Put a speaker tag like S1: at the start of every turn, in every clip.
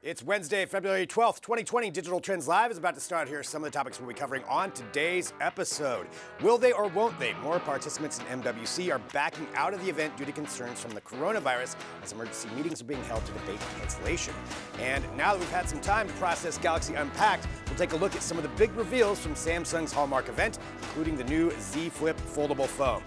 S1: It's Wednesday, February 12th, 2020. Digital Trends Live is about to start. Here are some of the topics we'll be covering on today's episode. Will they or won't they? More participants in MWC are backing out of the event due to concerns from the coronavirus as emergency meetings are being held to debate cancellation. And now that we've had some time to process Galaxy Unpacked, we'll take a look at some of the big reveals from Samsung's Hallmark event, including the new Z Flip foldable phone.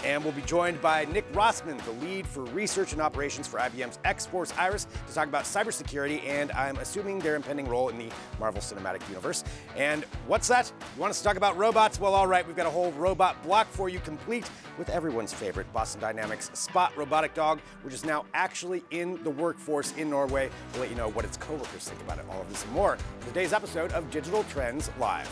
S1: And we'll be joined by Nick Rossman, the lead for research and operations for IBM's X-Force Iris, to talk about cybersecurity and I'm assuming their impending role in the Marvel Cinematic Universe. And what's that? You want us to talk about robots? Well, all right, we've got a whole robot block for you, complete with everyone's favorite Boston Dynamics Spot robotic dog, which is now actually in the workforce in Norway. We'll let you know what its coworkers think about it. All of this and more in today's episode of Digital Trends Live.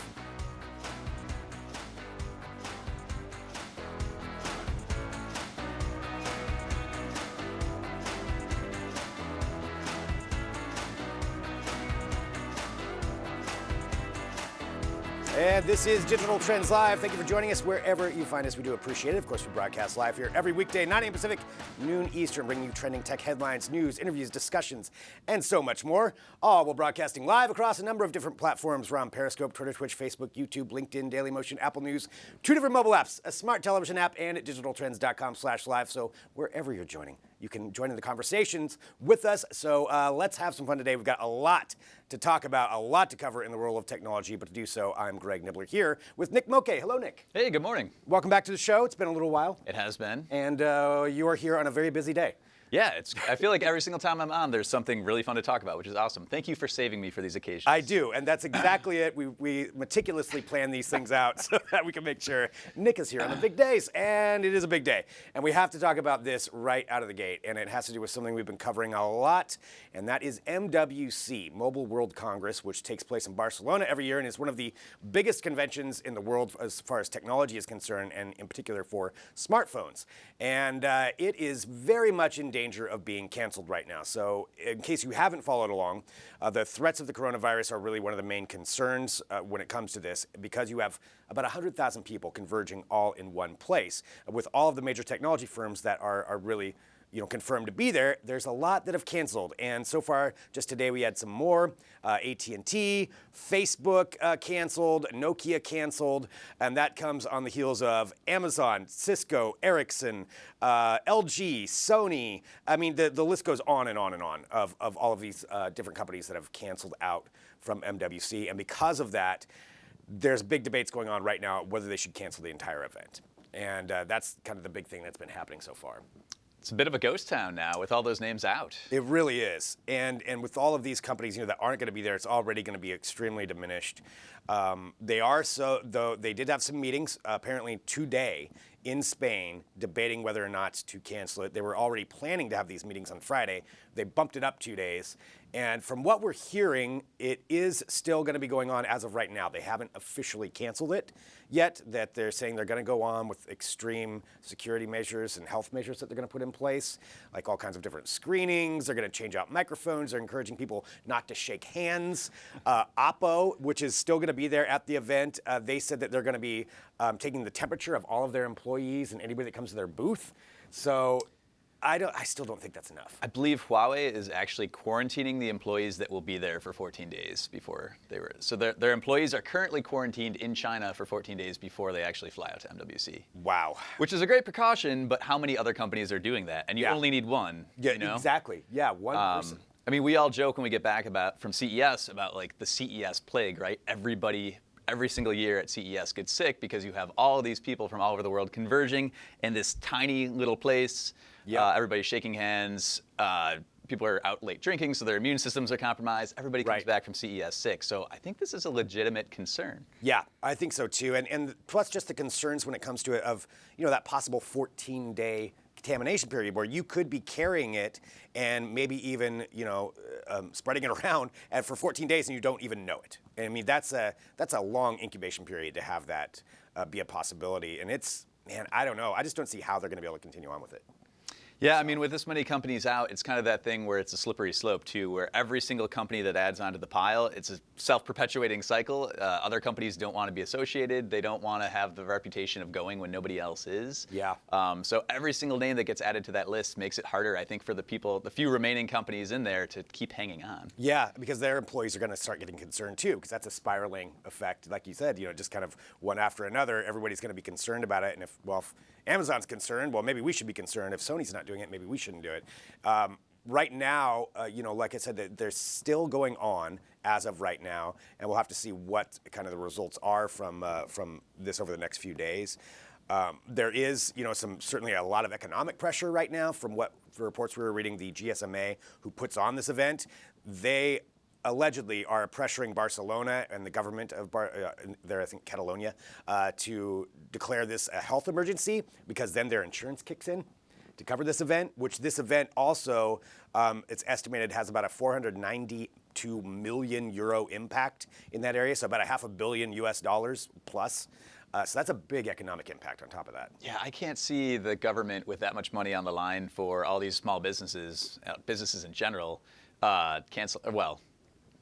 S1: And this is Digital Trends Live. Thank you for joining us wherever you find us. We do appreciate it. Of course, we broadcast live here every weekday, 9 a.m. Pacific, noon Eastern, bringing you trending tech headlines, news, interviews, discussions, and so much more. All while broadcasting live across a number of different platforms. We're on Periscope, Twitter, Twitch, Facebook, YouTube, LinkedIn, Dailymotion, Apple News, 2 different mobile apps, a smart television app, and at digitaltrends.com/live. So wherever you're joining, you can join in the conversations with us. So let's have some fun today. We've got a lot to talk about, a lot to cover in the world of technology, but to do so, I'm Greg Nibbler here with Nick Moke. Hello, Nick.
S2: Hey, good morning.
S1: Welcome back to the show. It's been a little while.
S2: It has been.
S1: And you are here on a very busy day.
S2: Yeah, I feel like every single time I'm on, there's something really fun to talk about, which is awesome. Thank you for saving me for these occasions.
S1: I do, and that's exactly it. We meticulously plan these things out so that we can make sure Nick is here on the big days, and it is a big day. And we have to talk about this right out of the gate, and it has to do with something we've been covering a lot, and that is MWC, Mobile World Congress, which takes place in Barcelona every year and is one of the biggest conventions in the world as far as technology is concerned, and in particular for smartphones. And it is very much in danger of being canceled right now. So in case you haven't followed along, the threats of the coronavirus are really one of the main concerns when it comes to this, because you have about 100,000 people converging all in one place with all of the major technology firms that are really confirmed to be there. There's a lot that have canceled, and so far, just today we had some more. AT&T, Facebook canceled, Nokia canceled, and that comes on the heels of Amazon, Cisco, Ericsson, LG, Sony. I mean, the list goes on and on and on of all of these different companies that have canceled out from MWC, and because of that, there's big debates going on right now whether they should cancel the entire event, and that's kind of the big thing that's been happening so far.
S2: It's a bit of a ghost town now with all those names out.
S1: It really is. And with all of these companies that aren't going to be there, it's already going to be extremely diminished. They did have some meetings, apparently today, in Spain, debating whether or not to cancel it. They were already planning to have these meetings on Friday. They bumped it up 2 days. And from what we're hearing, it is still going to be going on as of right now. They haven't officially canceled it yet, that they're saying they're going to go on with extreme security measures and health measures that they're going to put in place, like all kinds of different screenings. They're going to change out microphones. They're encouraging people not to shake hands. Oppo, which is still going to be there at the event, they said that they're going to be taking the temperature of all of their employees and anybody that comes to their booth. So I still don't think that's enough.
S2: I believe Huawei is actually quarantining the employees that will be there for 14 days before they were. So their employees are currently quarantined in China for 14 days before they actually fly out to MWC.
S1: Wow.
S2: Which is a great precaution, but how many other companies are doing that? And you only need one.
S1: Yeah, exactly. Yeah, one person.
S2: I mean, we all joke when we get back from CES about like the CES plague, right? Every single year at CES gets sick because you have all of these people from all over the world converging in this tiny little place. Yeah. Everybody's shaking hands. People are out late drinking, so their immune systems are compromised. Everybody comes back from CES sick. So I think this is a legitimate concern.
S1: Yeah, I think so too. And plus just the concerns when it comes to it of, that possible 14-day contamination period where you could be carrying it and maybe even, spreading it around for 14 days and you don't even know it. And I mean, that's a long incubation period to have that be a possibility. And I don't know. I just don't see how they're going to be able to continue on with it.
S2: Yeah, I mean, with this many companies out, it's kind of that thing where it's a slippery slope too, where every single company that adds onto the pile, it's a self-perpetuating cycle. Other companies don't want to be associated. They don't want to have the reputation of going when nobody else is.
S1: Yeah.
S2: So every single name that gets added to that list makes it harder, I think, for the few remaining companies in there to keep hanging on.
S1: Yeah, because their employees are going to start getting concerned too, because that's a spiraling effect. Like you said, just kind of one after another, everybody's going to be concerned about it. And if Amazon's concerned, well, maybe we should be concerned. If Sony's not doing it, maybe we shouldn't do it. Right now, like I said, they're still going on as of right now, and we'll have to see what kind of the results are from this over the next few days. There is, certainly a lot of economic pressure right now from the reports we were reading. The GSMA, who puts on this event, they allegedly are pressuring Barcelona and the government of I think Catalonia, to declare this a health emergency, because then their insurance kicks in to cover this event, which this event also, it's estimated, has about a 492 million euro impact in that area, so about $500 million US plus. So that's a big economic impact on top of that.
S2: Yeah, I can't see the government with that much money on the line for all these small businesses, businesses in general,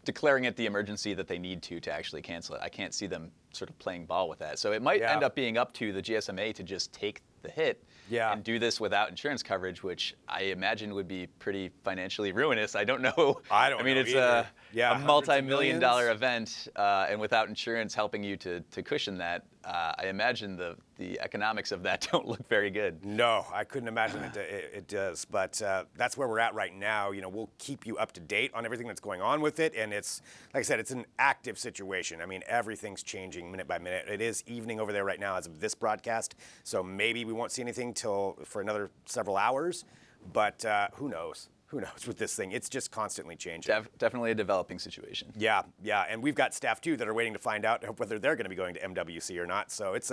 S2: declaring it the emergency that they need to actually cancel it. I can't see them sort of playing ball with that. So it might end up being up to the GSMA to just take the hit and do this without insurance coverage, which I imagine would be pretty financially ruinous. I don't know.
S1: I mean,
S2: it's
S1: either.
S2: a multi-million-dollar event, and without insurance helping you to cushion that, I imagine the economics of that don't look very good.
S1: No, I couldn't imagine it does. But that's where we're at right now. We'll keep you up to date on everything that's going on with it. And it's, like I said, it's an active situation. I mean, everything's changing minute by minute. It is evening over there right now as of this broadcast. So maybe we won't see anything for another several hours. But who knows? Who knows with this thing? It's just constantly changing.
S2: Definitely a developing situation.
S1: Yeah, and we've got staff too that are waiting to find out whether they're going to be going to MWC or not. So it's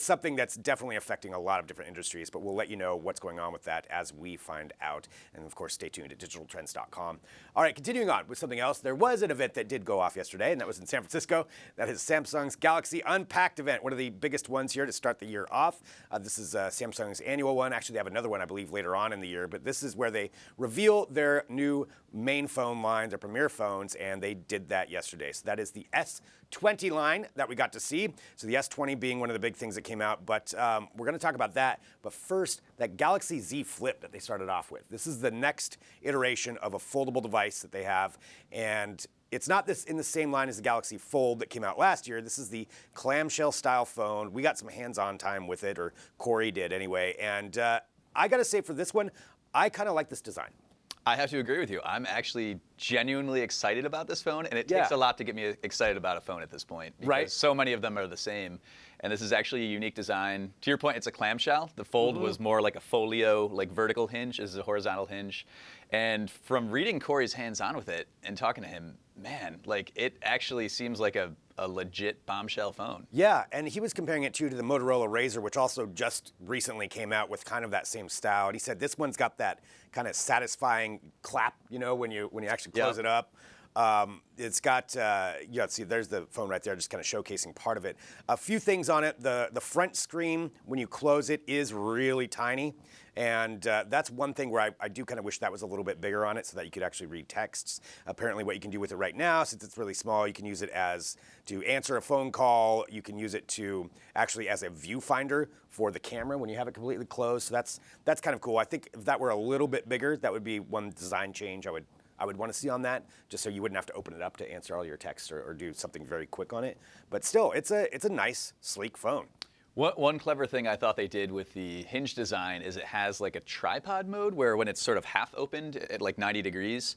S1: something that's definitely affecting a lot of different industries. But we'll let you know what's going on with that as we find out. And of course, stay tuned at digitaltrends.com. All right, continuing on with something else. There was an event that did go off yesterday, and that was in San Francisco. That is Samsung's Galaxy Unpacked event, one of the biggest ones here to start the year off. This is Samsung's annual one. Actually, they have another one, I believe, later on in the year. But this is where they reveal their new main phone line, their premier phones, and they did that yesterday. So that is the S20 line that we got to see. So the S20 being one of the big things that came out, but we're going to talk about that. But first, that Galaxy Z Flip that they started off with. This is the next iteration of a foldable device that they have, and it's not in the same line as the Galaxy Fold that came out last year. This is the clamshell style phone. We got some hands-on time with it, or Corey did anyway, and I got to say for this one, I kind of like this design.
S2: I have to agree with you. I'm actually genuinely excited about this phone, and it takes a lot to get me excited about a phone at this point. Because so many of them are the same, and this is actually a unique design. To your point, it's a clamshell. The Fold was more like a folio, like vertical hinge. This is a horizontal hinge. And from reading Corey's hands-on with it and talking to him, man, like it actually seems like a legit bombshell phone.
S1: Yeah, and he was comparing it to the Motorola Razr, which also just recently came out with kind of that same style. And he said this one's got that kind of satisfying clap, when you actually close it up. It's got, see, there's the phone right there, just kind of showcasing part of it. A few things on it. The front screen, when you close it, is really tiny. And that's one thing where I do kind of wish that was a little bit bigger on it so that you could actually read texts. Apparently what you can do with it right now, since it's really small, you can use it to answer a phone call. You can use it actually as a viewfinder for the camera when you have it completely closed. So that's kind of cool. I think if that were a little bit bigger, that would be one design change I would want to see on that, just so you wouldn't have to open it up to answer all your texts or do something very quick on it. But still, it's a nice, sleek phone.
S2: One clever thing I thought they did with the hinge design is it has like a tripod mode where when it's sort of half opened at like 90 degrees,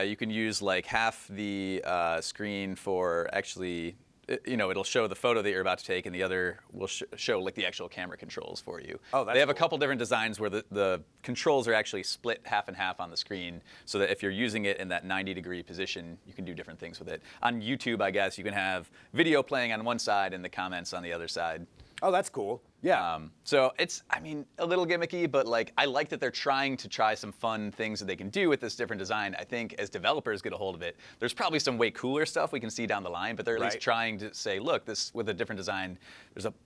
S2: you can use like half the screen for actually, it'll show the photo that you're about to take, and the other will show like the actual camera controls for you.
S1: Oh, that's
S2: They have
S1: cool.
S2: a couple different designs where the controls are actually split half and half on the screen, so that if you're using it in that 90-degree position, you can do different things with it. On YouTube, I guess, you can have video playing on one side and the comments on the other side.
S1: Oh, that's cool. Yeah.
S2: So it's, I mean, a little gimmicky, but like I like that they're trying to try some fun things that they can do with this different design. I think as developers get a hold of it, there's probably some way cooler stuff we can see down the line, but they're at least trying to say, look, this with a different design,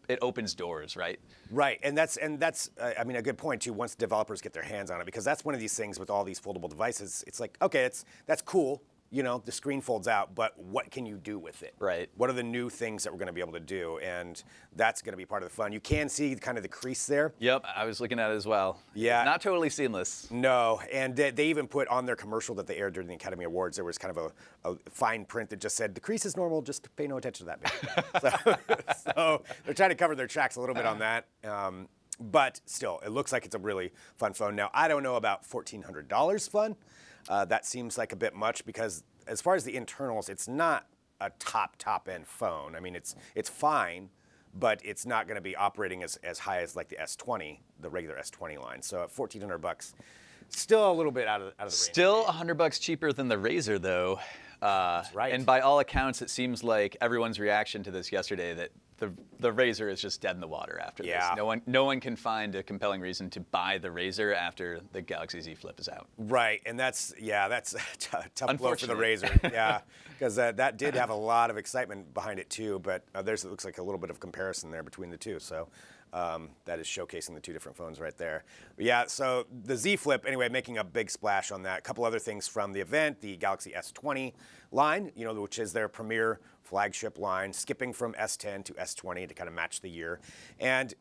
S2: it opens doors, right?
S1: Right, and that's I mean, a good point too. Once developers get their hands on it, because that's one of these things with all these foldable devices. It's like, okay, that's cool. You know, the screen folds out, but what can you do with it?
S2: Right.
S1: What are the new things that we're going to be able to do? And that's going to be part of the fun. You can see kind of the crease there.
S2: Yep, I was looking at it as well.
S1: Yeah.
S2: Not totally seamless.
S1: No, and they even put on their commercial that they aired during the Academy Awards, there was kind of a fine print that just said, the crease is normal, just pay no attention to that bit. So they're trying to cover their tracks a little bit on that. But still, it looks like it's a really fun phone. Now, I don't know about $1,400 fun. That seems like a bit much because as far as the internals, it's not a top end phone. I mean, it's fine, but it's not going to be operating as high as like the S20, the regular S20 line. So at $1,400, still a little bit out of the range.
S2: Still $100 cheaper than the Razr, though.
S1: That's right.
S2: And by all accounts, it seems like everyone's reaction to this yesterday that the Razr is just dead in the water after this. No one can find a compelling reason to buy the Razr after the Galaxy Z Flip is out.
S1: Right, and that's a tough blow for the Razr. Yeah, because that did have a lot of excitement behind it too. But it looks like a little bit of comparison there between the two. So that is showcasing the two different phones right there. But yeah, so the Z Flip, anyway, making a big splash on that. A couple other things from the event: the Galaxy S20 line, which is their premier flagship line, skipping from S10 to S20 to kind of match the year. And,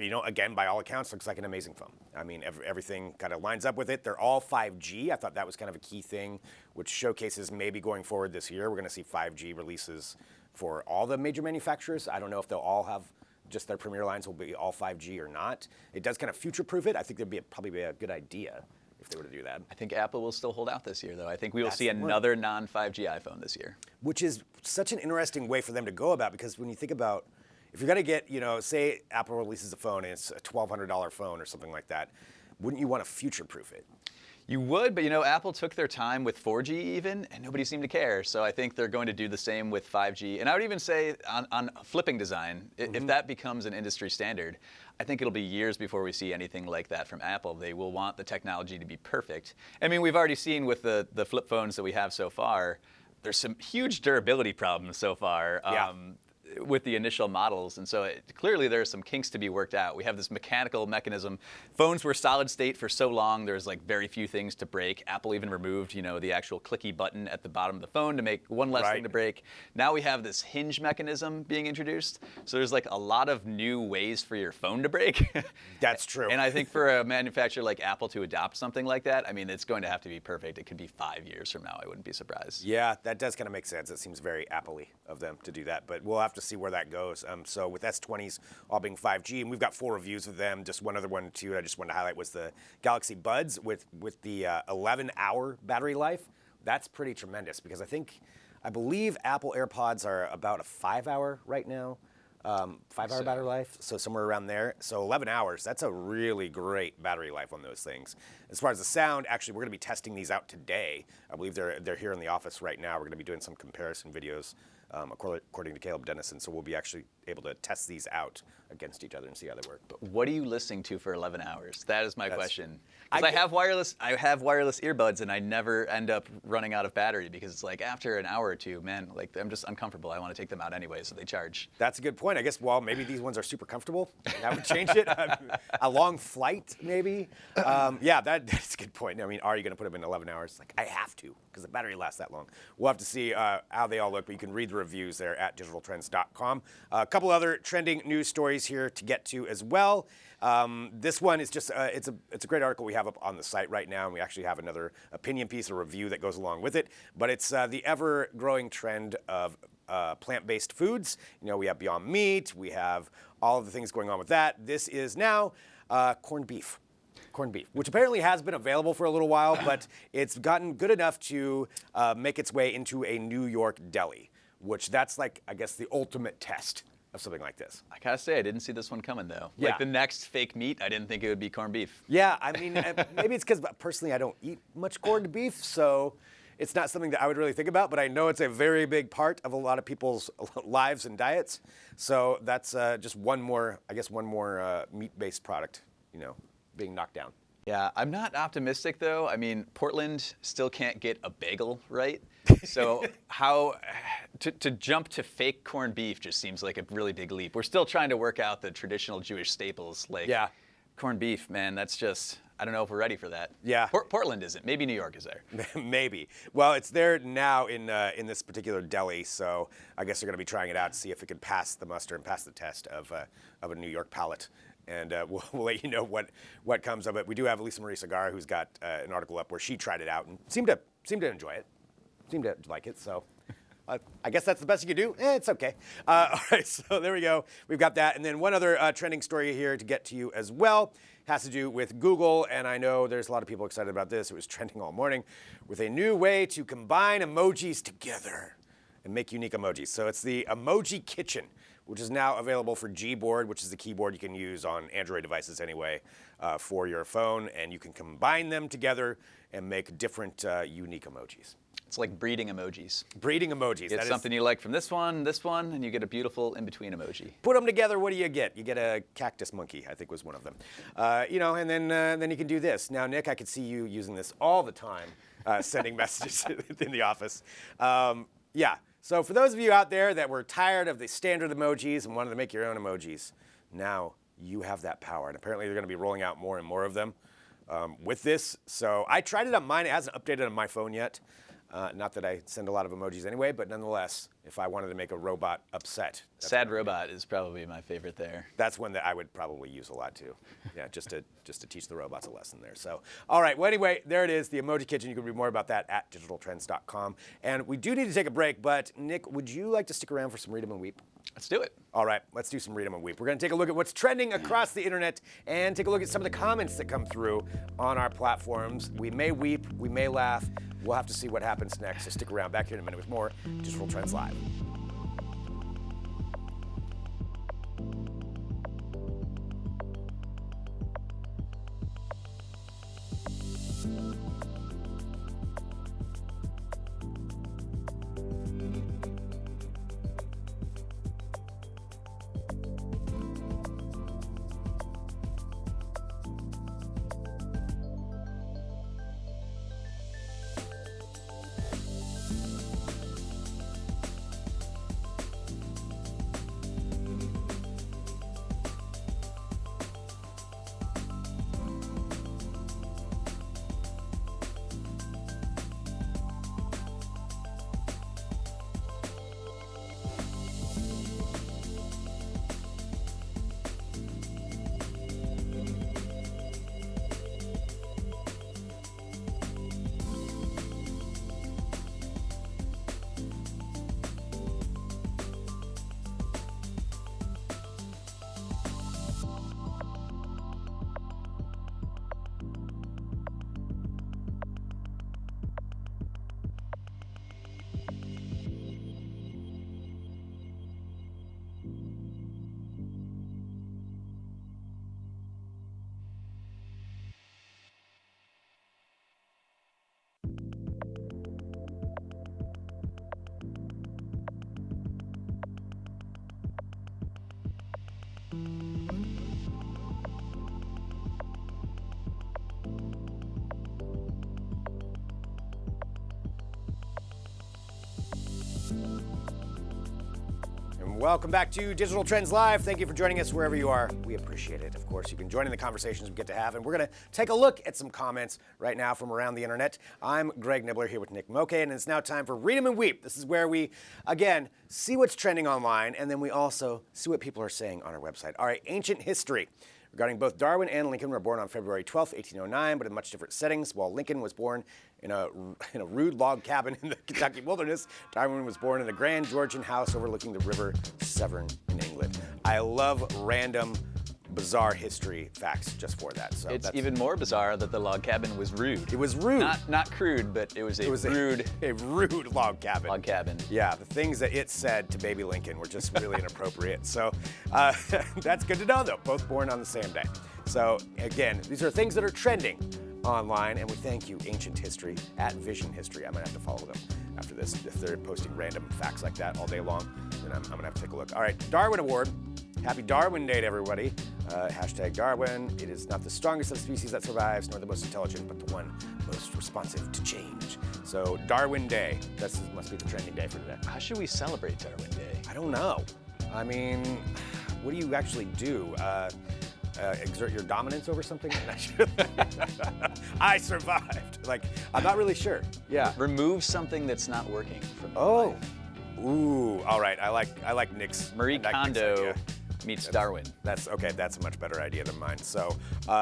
S1: again, by all accounts, looks like an amazing phone. I mean, everything kind of lines up with it. They're all 5G. I thought that was kind of a key thing, which showcases maybe going forward this year, we're going to see 5G releases for all the major manufacturers. I don't know if they'll all have just their premier lines will be all 5G or not. It does kind of future-proof it. I think probably be a good idea if they were to do that.
S2: I think Apple will still hold out this year, though. I think we will see another non-5G iPhone this year.
S1: Which is such an interesting way for them to go about, because when you think about, if you're going to get, say Apple releases a phone and it's a $1,200 phone or something like that, wouldn't you want to future-proof it?
S2: You would, but Apple took their time with 4G even, and nobody seemed to care. So I think they're going to do the same with 5G. And I would even say on flipping design, if that becomes an industry standard, I think it'll be years before we see anything like that from Apple. They will want the technology to be perfect. I mean, we've already seen with the flip phones that we have so far, there's some huge durability problems so far. With the initial models, and so clearly there are some kinks to be worked out. We have this mechanical mechanism. Phones were solid state for so long, there's like very few things to break. Apple even removed, the actual clicky button at the bottom of the phone to make one less thing to break. Now we have this hinge mechanism being introduced, so there's like a lot of new ways for your phone to break.
S1: That's true.
S2: And I think for a manufacturer like Apple to adopt something like that, I mean, it's going to have to be perfect. It could be 5 years from now. I wouldn't be surprised.
S1: Yeah, that does kind of make sense. It seems very Apple-y of them to do that, but we'll have to see where that goes. So with S20s all being 5G, and we've got 4 reviews of them. Just one other one too I just wanted to highlight was the Galaxy Buds with the 11-hour battery life. That's pretty tremendous, because I believe Apple AirPods are about a 5-hour right now. 5-hour battery life, so somewhere around there. So 11 hours, that's a really great battery life on those things. As far as the sound, actually, we're going to be testing these out today. I believe they're here in the office right now. We're going to be doing some comparison videos, according to Caleb Dennison, so we'll be actually able to test these out against each other and see how they work.
S2: But what are you listening to for 11 hours? That is my question. Because I have wireless earbuds, and I never end up running out of battery, because it's like after an hour or two, man, like I'm just uncomfortable. I want to take them out anyway, so they charge.
S1: That's a good point. I guess, well, maybe these ones are super comfortable. That would change it. A long flight, maybe. Yeah, that's a good point. I mean, are you going to put them in 11 hours? Like, I have to, because the battery lasts that long. We'll have to see how they all look, but you can read the reviews there at digitaltrends.com. A couple other trending news stories here to get to as well. This one is just, it's a great article we have up on the site right now, and we actually have another opinion piece, a review that goes along with it. But it's the ever-growing trend of plant-based foods. We have Beyond Meat, we have all of the things going on with that. This is now corned beef. Corned beef, which apparently has been available for a little while, but it's gotten good enough to make its way into a New York deli, which that's like, I guess, the ultimate test of something like this.
S2: I gotta say, I didn't see this one coming, though.
S1: Yeah.
S2: Like the next fake meat, I didn't think it would be corned beef.
S1: Yeah, I mean, maybe it's because personally I don't eat much corned beef, so It's not something that I would really think about, but I know it's a very big part of a lot of people's lives and diets. So that's just one more meat-based product, being knocked down.
S2: Yeah, I'm not optimistic though. I mean, Portland still can't get a bagel right. So to jump to fake corned beef just seems like a really big leap. We're still trying to work out the traditional Jewish staples like corned beef, man. That's just, I don't know if we're ready for that.
S1: Yeah.
S2: Portland isn't.Maybe New York is there.
S1: Maybe. Well, it's there now in this particular deli, so I guess they're going to be trying it out to see if it can pass the muster and pass the test of a New York palate. And we'll let you know what comes of it. We do have Lisa Marie Segar, who's got an article up where she tried it out and seemed to enjoy it, seemed to like it. So I guess that's the best you can do. It's okay. All right, so there we go. We've got that. And then one other trending story here to get to you as well has to do with Google. And I know there's a lot of people excited about this. It was trending all morning with a new way to combine emojis together and make unique emojis. So it's the Emoji Kitchen, which is now available for Gboard, which is the keyboard you can use on Android devices anyway for your phone. And you can combine them together and make different unique emojis.
S2: It's like breeding emojis.
S1: Breeding emojis.
S2: It's something you like from this one, and you get a beautiful in-between emoji.
S1: Put them together, what do you get? You get a cactus monkey, I think was one of them. And then you can do this. Now, Nick, I could see you using this all the time, sending messages in the office. So for those of you out there that were tired of the standard emojis and wanted to make your own emojis, now you have that power. And apparently they're going to be rolling out more and more of them with this. So I tried it on mine. It hasn't updated on my phone yet. Not that I send a lot of emojis anyway, but nonetheless, if I wanted to make a robot upset.
S2: Sad robot is probably my favorite there.
S1: That's one that I would probably use a lot too. Yeah, just to teach the robots a lesson there. So, all right. Well, anyway, there it is, the Emoji Kitchen. You can read more about that at digitaltrends.com. And we do need to take a break, but Nick, would you like to stick around for some Read 'em and Weep?
S2: Let's do it.
S1: All right, let's do some Read 'em and Weep. We're going to take a look at what's trending across the internet and take a look at some of the comments that come through on our platforms. We may weep, we may laugh. We'll have to see what happens next, so stick around. Back here in a minute with more Digital Trends Live. Welcome back to Digital Trends Live. Thank you for joining us wherever you are. We appreciate it. Of course, you can join in the conversations we get to have, and we're going to take a look at some comments right now from around the internet. I'm Greg Nibbler here with Nick Moke, and it's now time for Read 'em and Weep. This is where we, again, see what's trending online, and then we also see what people are saying on our website. All right, ancient history. Regarding both Darwin and Lincoln were born on February 12, 1809, but in much different settings. While Lincoln was born in a rude log cabin in the Kentucky wilderness, Darwin was born in a grand Georgian house overlooking the River Severn in England. I love random, bizarre history facts just for that. So
S2: it's even more bizarre that the log cabin was rude.
S1: It was rude.
S2: Not crude, but it was rude.
S1: A rude log cabin.
S2: Log cabin.
S1: Yeah, the things that it said to baby Lincoln were just really inappropriate. So that's good to know, though. Both born on the same day. So again, these are things that are trending online. And we thank you, Ancient History, at Vision History. I might have to follow them after this. If they're posting random facts like that all day long, then I'm going to have to take a look. All right, Darwin Award. Happy Darwin Day to everybody. Hashtag Darwin. It is not the strongest of species that survives, nor the most intelligent, but the one most responsive to change. So Darwin Day. That must be the trending day for today.
S2: How should we celebrate Darwin Day?
S1: I don't know. I mean, what do you actually do? Exert your dominance over something? I survived. Like, I'm not really sure. Yeah.
S2: Remove something that's not working from your
S1: Oh.
S2: life.
S1: Ooh. All right. I like Nick's.
S2: Marie
S1: I like Nick's
S2: Kondo
S1: idea.
S2: meets Darwin.
S1: That's okay. That's a much better idea than mine. So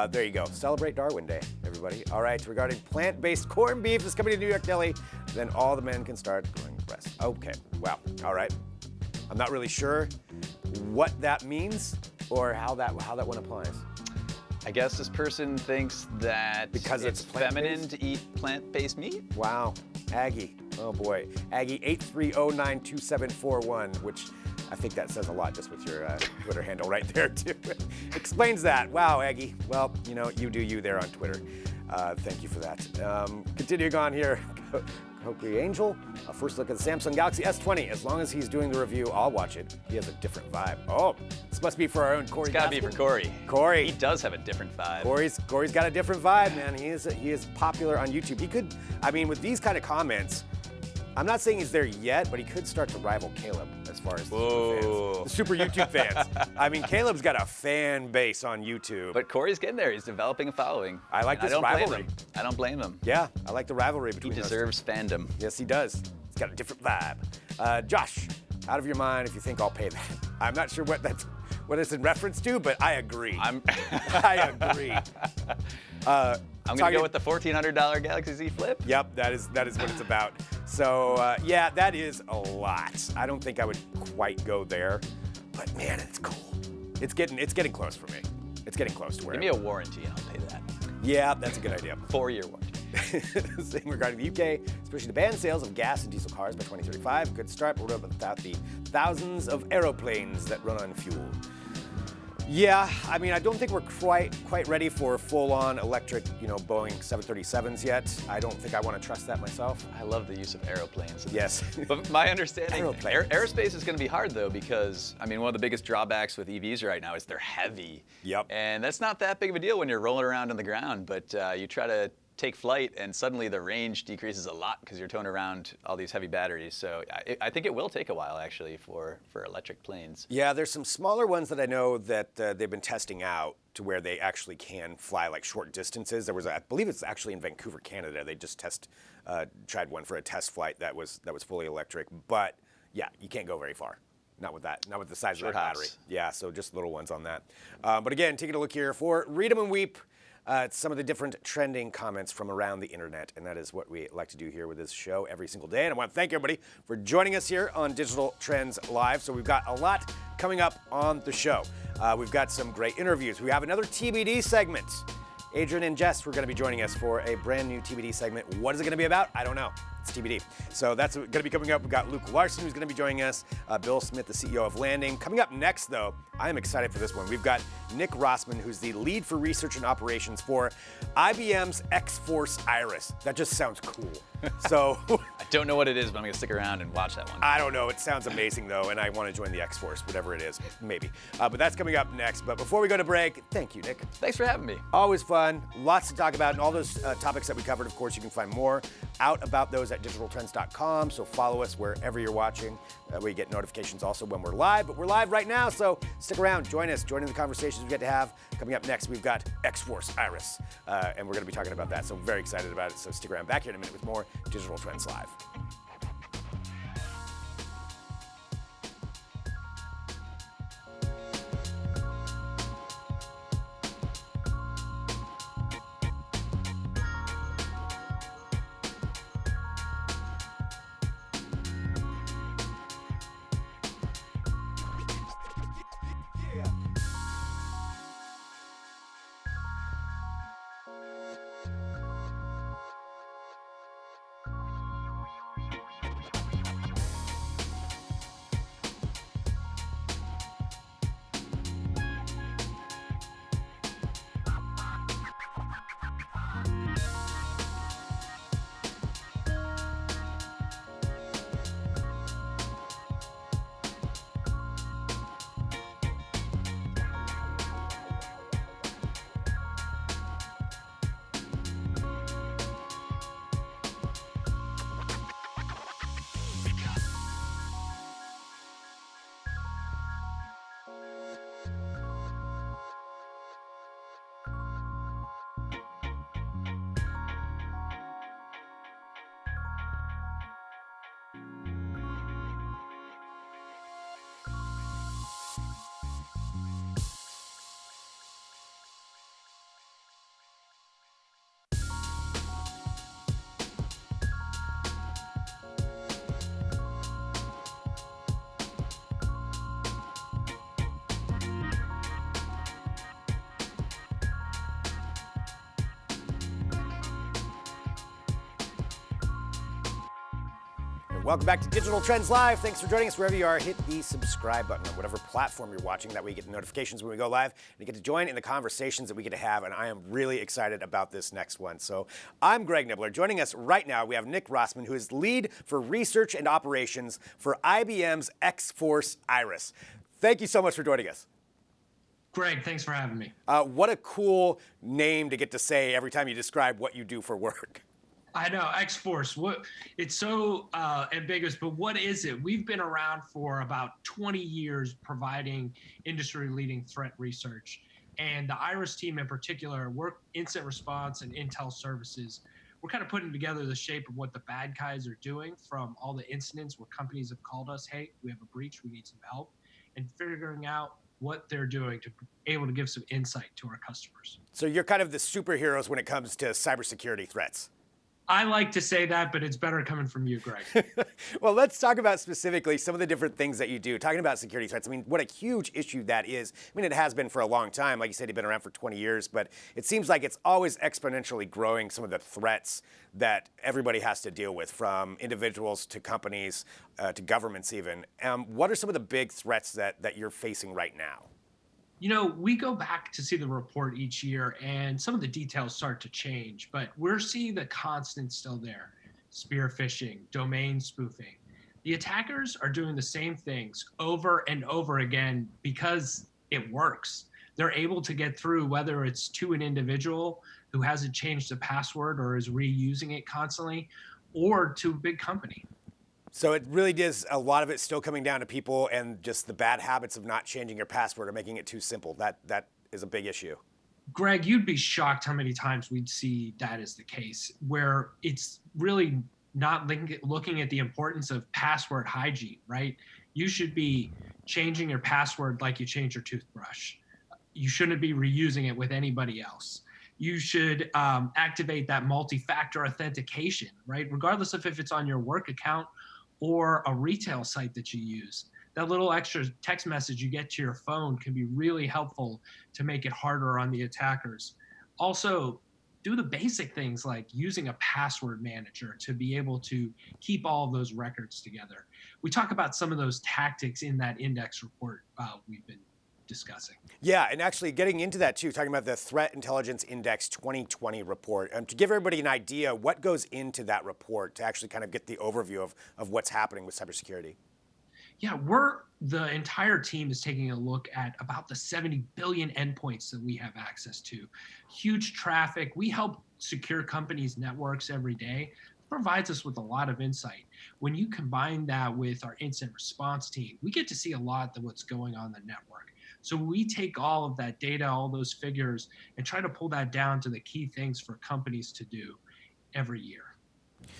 S1: there you go. Celebrate Darwin Day, everybody. All right. Regarding plant-based corned beef that's coming to New York Deli, then all the men can start growing breasts. Okay. Wow. All right. I'm not really sure what that means or how that one applies.
S2: I guess this person thinks that
S1: Because it's
S2: feminine
S1: plant-based?
S2: to eat plant-based meat.
S1: Wow. Aggie. Oh boy. Aggie 83092741, which I think that says a lot just with your Twitter handle right there too. Explains that. Wow, Aggie. Well, you know, you do you there on Twitter. Thank you for that. Continuing on here. Hokie Angel, a first look at the Samsung Galaxy S20. As long as he's doing the review, I'll watch it. He has a different vibe. Oh, this must be for our own Corey.
S2: It's gotta be for Corey.
S1: Corey.
S2: He does have a different vibe.
S1: Corey's got a different vibe, man. He is popular on YouTube. He could, I mean, with these kind of comments, I'm not saying he's there yet, but he could start to rival Caleb as far as the super YouTube fans. I mean, Caleb's got a fan base on YouTube.
S2: But Corey's getting there. He's developing a following.
S1: I like
S2: And
S1: this rivalry.
S2: Blame him. I don't blame him.
S1: Yeah, I like the rivalry
S2: He
S1: between those two.
S2: deserves fandom.
S1: Yes, he does. He's got a different vibe. Josh, out of your mind if you think I'll pay that. I'm not sure what it's in reference to, but I agree. I agree.
S2: I'm gonna go with the $1,400 Galaxy Z Flip.
S1: Yep, that is what it's about. So yeah, that is a lot. I don't think I would quite go there, but man, it's cool. It's getting close for me. It's getting close to where.
S2: Give me a warranty and I'll pay that.
S1: Yeah, that's a good idea.
S2: 4-year warranty.
S1: Same regarding the UK, especially to ban sales of gas and diesel cars by 2035. Good start, but without the thousands of aeroplanes that run on fuel. Yeah, I mean, I don't think we're quite ready for full-on electric, Boeing 737s yet. I don't think I want to trust that myself.
S2: I love the use of aeroplanes.
S1: Yes.
S2: But my understanding,
S1: Aeroplanes.
S2: aerospace is going to be hard though because, I mean, one of the biggest drawbacks with EVs right now is they're heavy.
S1: Yep.
S2: And that's not that big of a deal when you're rolling around on the ground, but you try to take flight and suddenly the range decreases a lot because you're towing around all these heavy batteries. So I think it will take a while actually for electric planes.
S1: Yeah, there's some smaller ones that I know that they've been testing out to where they actually can fly like short distances. There was, I believe it's actually in Vancouver, Canada. They just tried one for a test flight that was fully electric. But yeah, you can't go very far. Not with that. Not with the size of that battery. Yeah, so just little ones on that. But again, taking a look here for Read 'em and Weep. Some of the different trending comments from around the internet, and that is what we like to do here with this show every single day. And I want to thank everybody for joining us here on Digital Trends Live. So we've got a lot coming up on the show. We've got some great interviews. We have another TBD segment. Adrian and Jess were going to be joining us for a brand new TBD segment. What is it going to be about? I don't know. It's TBD. So that's going to be coming up. We've got Luke Larson, who's going to be joining us. Bill Smith, the CEO of Landing. Coming up next, though, I am excited for this one. We've got Nick Rossman, who's the lead for research and operations for IBM's X-Force Iris. That just sounds cool. So
S2: I don't know what it is, but I'm going to stick around and watch that one.
S1: I don't know. It sounds amazing, though, and I want to join the X-Force, whatever it is, maybe. But that's coming up next. But before we go to break, thank you, Nick.
S2: Thanks for having me.
S1: Always fun. Lots to talk about, and all those topics that we covered, of course, you can find more out about those at digitaltrends.com. So follow us wherever you're watching. We get notifications also when we're live, but we're live right now, so stick around. Join us. Join in the conversations we get to have. Coming up next, we've got X-Force Iris, and we're going to be talking about that. So I'm very excited about it. So stick around. Back here in a minute with more Digital Trends Live. Welcome back to Digital Trends Live. Thanks for joining us wherever you are. Hit the subscribe button on whatever platform you're watching. That way you get the notifications when we go live. And you get to join in the conversations that we get to have. And I am really excited about this next one. So I'm Greg Nibbler. Joining us right now, we have Nick Rossman, who is lead for research and operations for IBM's X-Force Iris. Thank you so much for joining us.
S3: Greg, thanks for having me.
S1: What a cool name to get to say every time you describe what you do for work.
S3: I know, X-Force, it's so ambiguous, but what is it? We've been around for about 20 years providing industry-leading threat research. And the IRIS team in particular, we're incident response and intel services. We're kind of putting together the shape of what the bad guys are doing from all the incidents where companies have called us, hey, we have a breach, we need some help, and figuring out what they're doing to be able to give some insight to our customers.
S1: So you're kind of the superheroes when it comes to cybersecurity threats.
S3: I like to say that, but it's better coming from you, Greg.
S1: Well, let's talk about specifically some of the different things that you do. Talking about security threats, I mean, what a huge issue that is. I mean, it has been for a long time. Like you said, you've been around for 20 years, but it seems like it's always exponentially growing, some of the threats that everybody has to deal with, from individuals to companies to governments even. What are some of the big threats that you're facing right now?
S3: You know, we go back to see the report each year and some of the details start to change, but we're seeing the constant still there. Spear phishing, domain spoofing. The attackers are doing the same things over and over again because it works. They're able to get through, whether it's to an individual who hasn't changed the password or is reusing it constantly, or to a big company.
S1: So it really is, a lot of it still coming down to people and just the bad habits of not changing your password or making it too simple. That is a big issue.
S3: Greg, you'd be shocked how many times we'd see that as the case, where it's really not looking at the importance of password hygiene, right? You should be changing your password like you change your toothbrush. You shouldn't be reusing it with anybody else. You should activate that multi-factor authentication, right? Regardless of if it's on your work account or a retail site that you use. That little extra text message you get to your phone can be really helpful to make it harder on the attackers. Also, do the basic things like using a password manager to be able to keep all of those records together. We talk about some of those tactics in that index report we've been discussing.
S1: Yeah, and actually getting into that too, talking about the Threat Intelligence Index 2020 report. To give everybody an idea, what goes into that report to actually kind of get the overview of what's happening with cybersecurity?
S3: Yeah, the entire team is taking a look at about the 70 billion endpoints that we have access to. Huge traffic. We help secure companies' networks every day. It provides us with a lot of insight. When you combine that with our incident response team, we get to see a lot of what's going on in the network. So we take all of that data, all those figures, and try to pull that down to the key things for companies to do every year.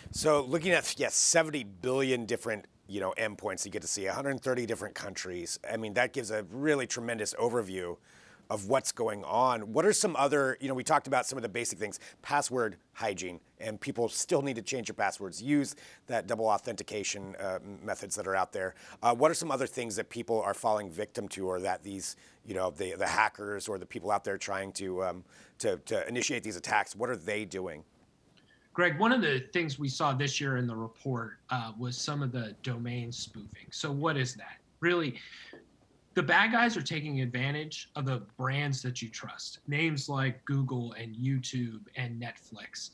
S1: So looking at 70 billion different endpoints you get to see, 130 different countries. I mean, that gives a really tremendous overview of what's going on. What are some other, we talked about some of the basic things, password hygiene, and people still need to change your passwords, use that double authentication methods that are out there. What are some other things that people are falling victim to, or that these, the hackers or the people out there trying to initiate these attacks, what are they doing?
S3: Greg, one of the things we saw this year in the report was some of the domain spoofing. So what is that? Really, the bad guys are taking advantage of the brands that you trust, names like Google and YouTube and Netflix.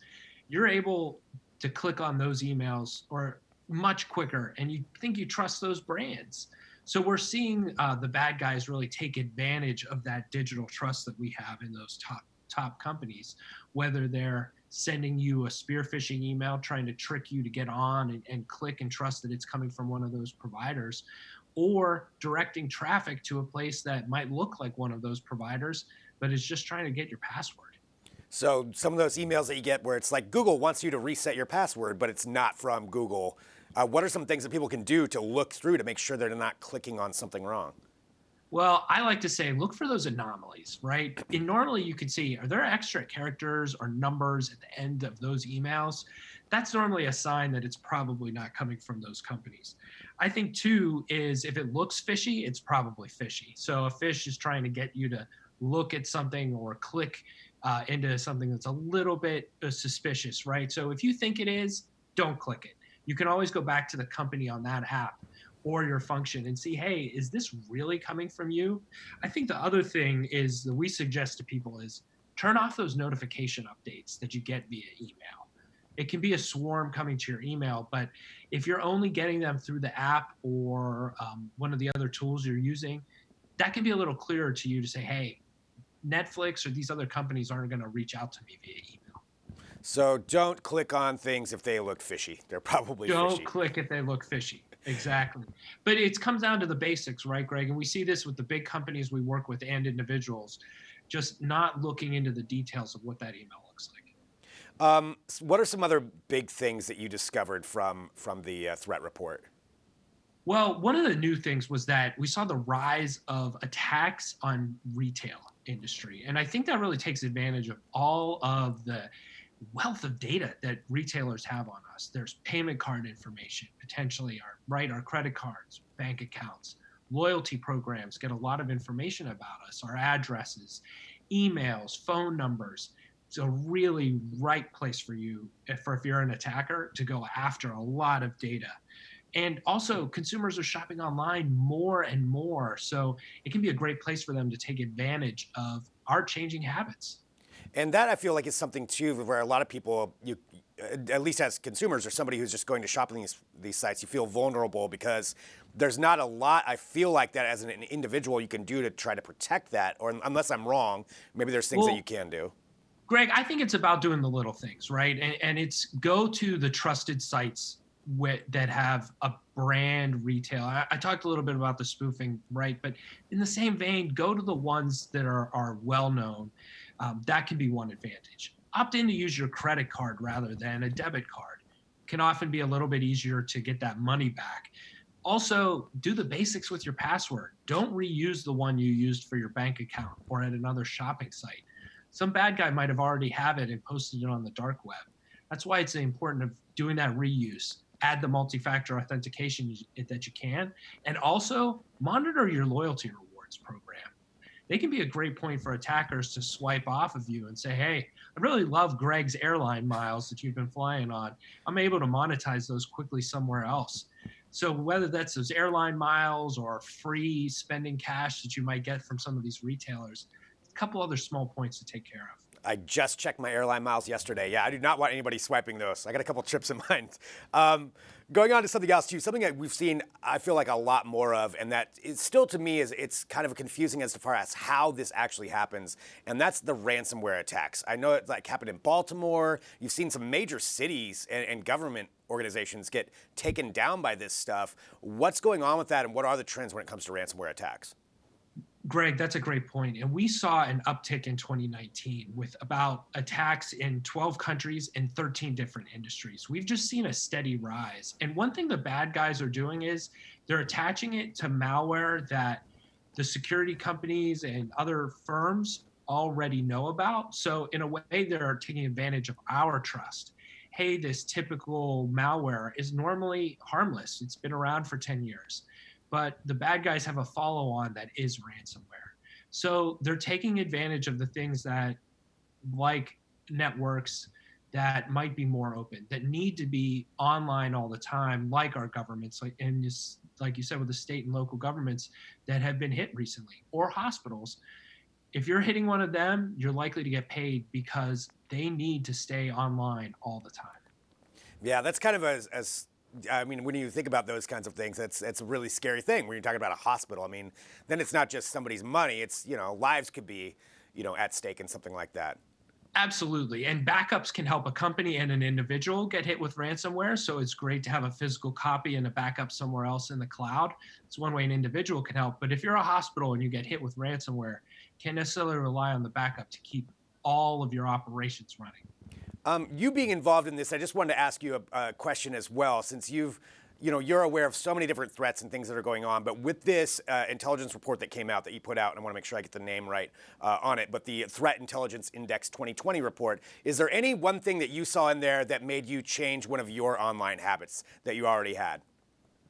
S3: You're able to click on those emails or much quicker, and you think you trust those brands. So we're seeing the bad guys really take advantage of that digital trust that we have in those top companies, whether they're sending you a spear phishing email trying to trick you to get on and click and trust that it's coming from one of those providers, or directing traffic to a place that might look like one of those providers, but is just trying to get your password.
S1: So some of those emails that you get where it's like Google wants you to reset your password, but it's not from Google. What are some things that people can do to look through to make sure they're not clicking on something wrong?
S3: Well, I like to say, look for those anomalies, right? And normally you can see, are there extra characters or numbers at the end of those emails? That's normally a sign that it's probably not coming from those companies. I think too is if it looks fishy, it's probably fishy. So a fish is trying to get you to look at something or click into something that's a little bit suspicious, right? So if you think it is, don't click it. you can always go back to the company on that app or your function and see, hey, is this really coming from you? I think the other thing is that we suggest to people is turn off those notification updates that you get via email. It can be a swarm coming to your email, but if you're only getting them through the app or one of the other tools you're using, that can be a little clearer to you to say, hey, Netflix or these other companies aren't going to reach out to me via email.
S1: So don't click on things if they look fishy. They're probably
S3: Don't
S1: fishy.
S3: click if they look fishy. Exactly. But it comes down to the basics, right, Greg? And we see this with the big companies we work with and individuals, just not looking into the details of what that email looks like.
S1: What are some other big things that you discovered from the threat report?
S3: Well, one of the new things was that we saw the rise of attacks on retail industry. And I think that really takes advantage of all of the wealth of data that retailers have on us. There's payment card information, potentially our credit cards, bank accounts, loyalty programs get a lot of information about us, our addresses, emails, phone numbers. It's a really right place for you if you're an attacker to go after a lot of data. And also, consumers are shopping online more and more. So it can be a great place for them to take advantage of our changing habits.
S1: And that I feel like is something too, where a lot of people, at least as consumers or somebody who's just going to shop on these sites, you feel vulnerable because there's not a lot. I feel like that as an individual you can do to try to protect that, or unless I'm wrong, maybe there's things that you can do.
S3: Greg, I think it's about doing the little things, right? And it's go to the trusted sites that have a brand retail. I talked a little bit about the spoofing, right? But in the same vein, go to the ones that are well known. That can be one advantage. Opt in to use your credit card rather than a debit card. Can often be a little bit easier to get that money back. Also, do the basics with your password. Don't reuse the one you used for your bank account or at another shopping site. Some bad guy might have already have it and posted it on the dark web. That's why it's important of doing that reuse. Add the multi-factor authentication that you can, and also monitor your loyalty rewards program. They can be a great point for attackers to swipe off of you and say, hey, I really love Greg's airline miles that you've been flying on. I'm able to monetize those quickly somewhere else. So whether that's those airline miles or free spending cash that you might get from some of these retailers, a couple other small points to take care of.
S1: I just checked my airline miles yesterday. Yeah, I do not want anybody swiping those. I got a couple trips in mind. Going on to something else too, something that we've seen, I feel like a lot more of, and that is still to me it's kind of confusing as far as how this actually happens, and that's the ransomware attacks. I know it like happened in Baltimore. You've seen some major cities and government organizations get taken down by this stuff. What's going on with that, and what are the trends when it comes to ransomware attacks?
S3: Greg, that's a great point. And we saw an uptick in 2019 with about attacks in 12 countries in 13 different industries. We've just seen a steady rise. And one thing the bad guys are doing is they're attaching it to malware that the security companies and other firms already know about. So in a way, they're taking advantage of our trust. Hey, this typical malware is normally harmless. It's been around for 10 years. But the bad guys have a follow-on that is ransomware. So they're taking advantage of the things that, like networks that might be more open, that need to be online all the time, like our governments, like you said, with the state and local governments that have been hit recently, or hospitals. If you're hitting one of them, you're likely to get paid because they need to stay online all the time.
S1: Yeah, that's kind of I mean, when you think about those kinds of things, it's a really scary thing. When you're talking about a hospital, I mean, then it's not just somebody's money. It's, lives could be, at stake in something like that.
S3: Absolutely. And backups can help a company and an individual get hit with ransomware. So it's great to have a physical copy and a backup somewhere else in the cloud. It's one way an individual can help. But if you're a hospital and you get hit with ransomware, can't necessarily rely on the backup to keep all of your operations running.
S1: You being involved in this, I just wanted to ask you a question as well, since you're aware of so many different threats and things that are going on. But with this intelligence report that came out that you put out, and I want to make sure I get the name right on it, but the Threat Intelligence Index 2020 report, is there any one thing that you saw in there that made you change one of your online habits that you already had?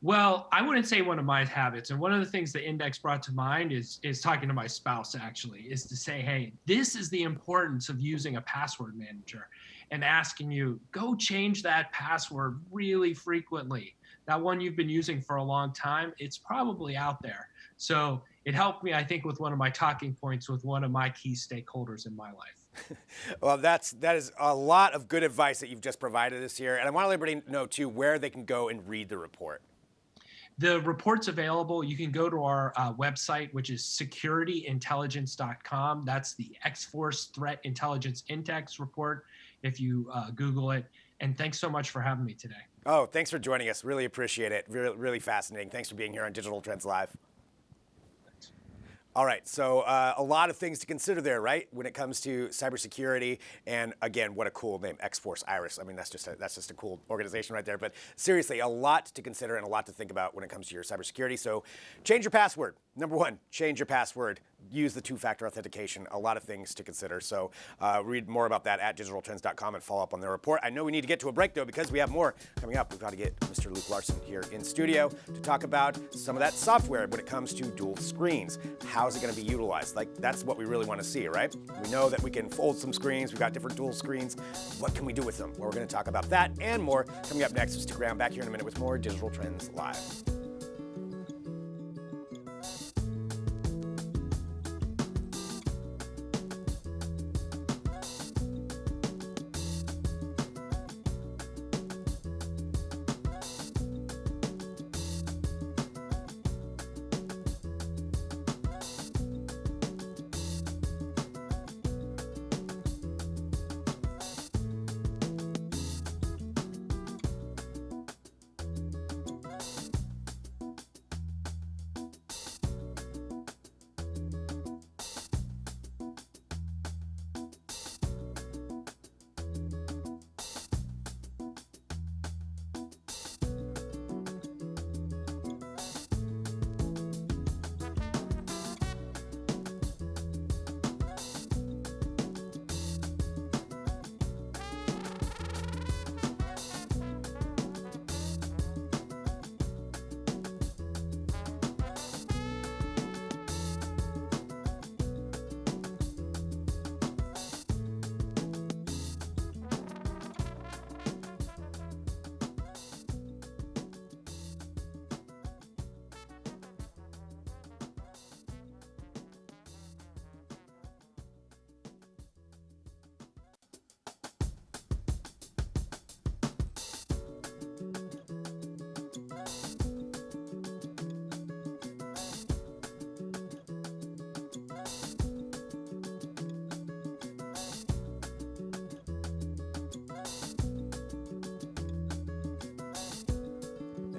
S3: Well, I wouldn't say one of my habits. And one of the things the index brought to mind is talking to my spouse, actually, is to say, hey, this is the importance of using a password manager and asking you, go change that password really frequently. That one you've been using for a long time, it's probably out there. So it helped me, I think, with one of my talking points with one of my key stakeholders in my life.
S1: Well, that is a lot of good advice that you've just provided us here. And I want to let everybody know, too, where they can go and read the report.
S3: The report's available. You can go to our website, which is securityintelligence.com. That's the X-Force Threat Intelligence Index report if you Google it. And thanks so much for having me today.
S1: Oh, thanks for joining us. Really appreciate it. Really, really fascinating. Thanks for being here on Digital Trends Live. All right, so a lot of things to consider there, right? When it comes to cybersecurity, and again, what a cool name, X-Force Iris. I mean, that's just a cool organization right there. But seriously, a lot to consider and a lot to think about when it comes to your cybersecurity. So, change your password. Number one, change your password. Use the two-factor authentication. A lot of things to consider. So, read more about that at digitaltrends.com and follow up on their report. I know we need to get to a break though because we have more coming up. We've got to get Mr. Luke Larson here in studio to talk about some of that software when it comes to dual screens. How's it going to be utilized? Like, that's what we really want to see, right? We know that we can fold some screens. We've got different dual screens. What can we do with them? Well, we're going to talk about that and more coming up next. So stick around, back here in a minute with more Digital Trends Live.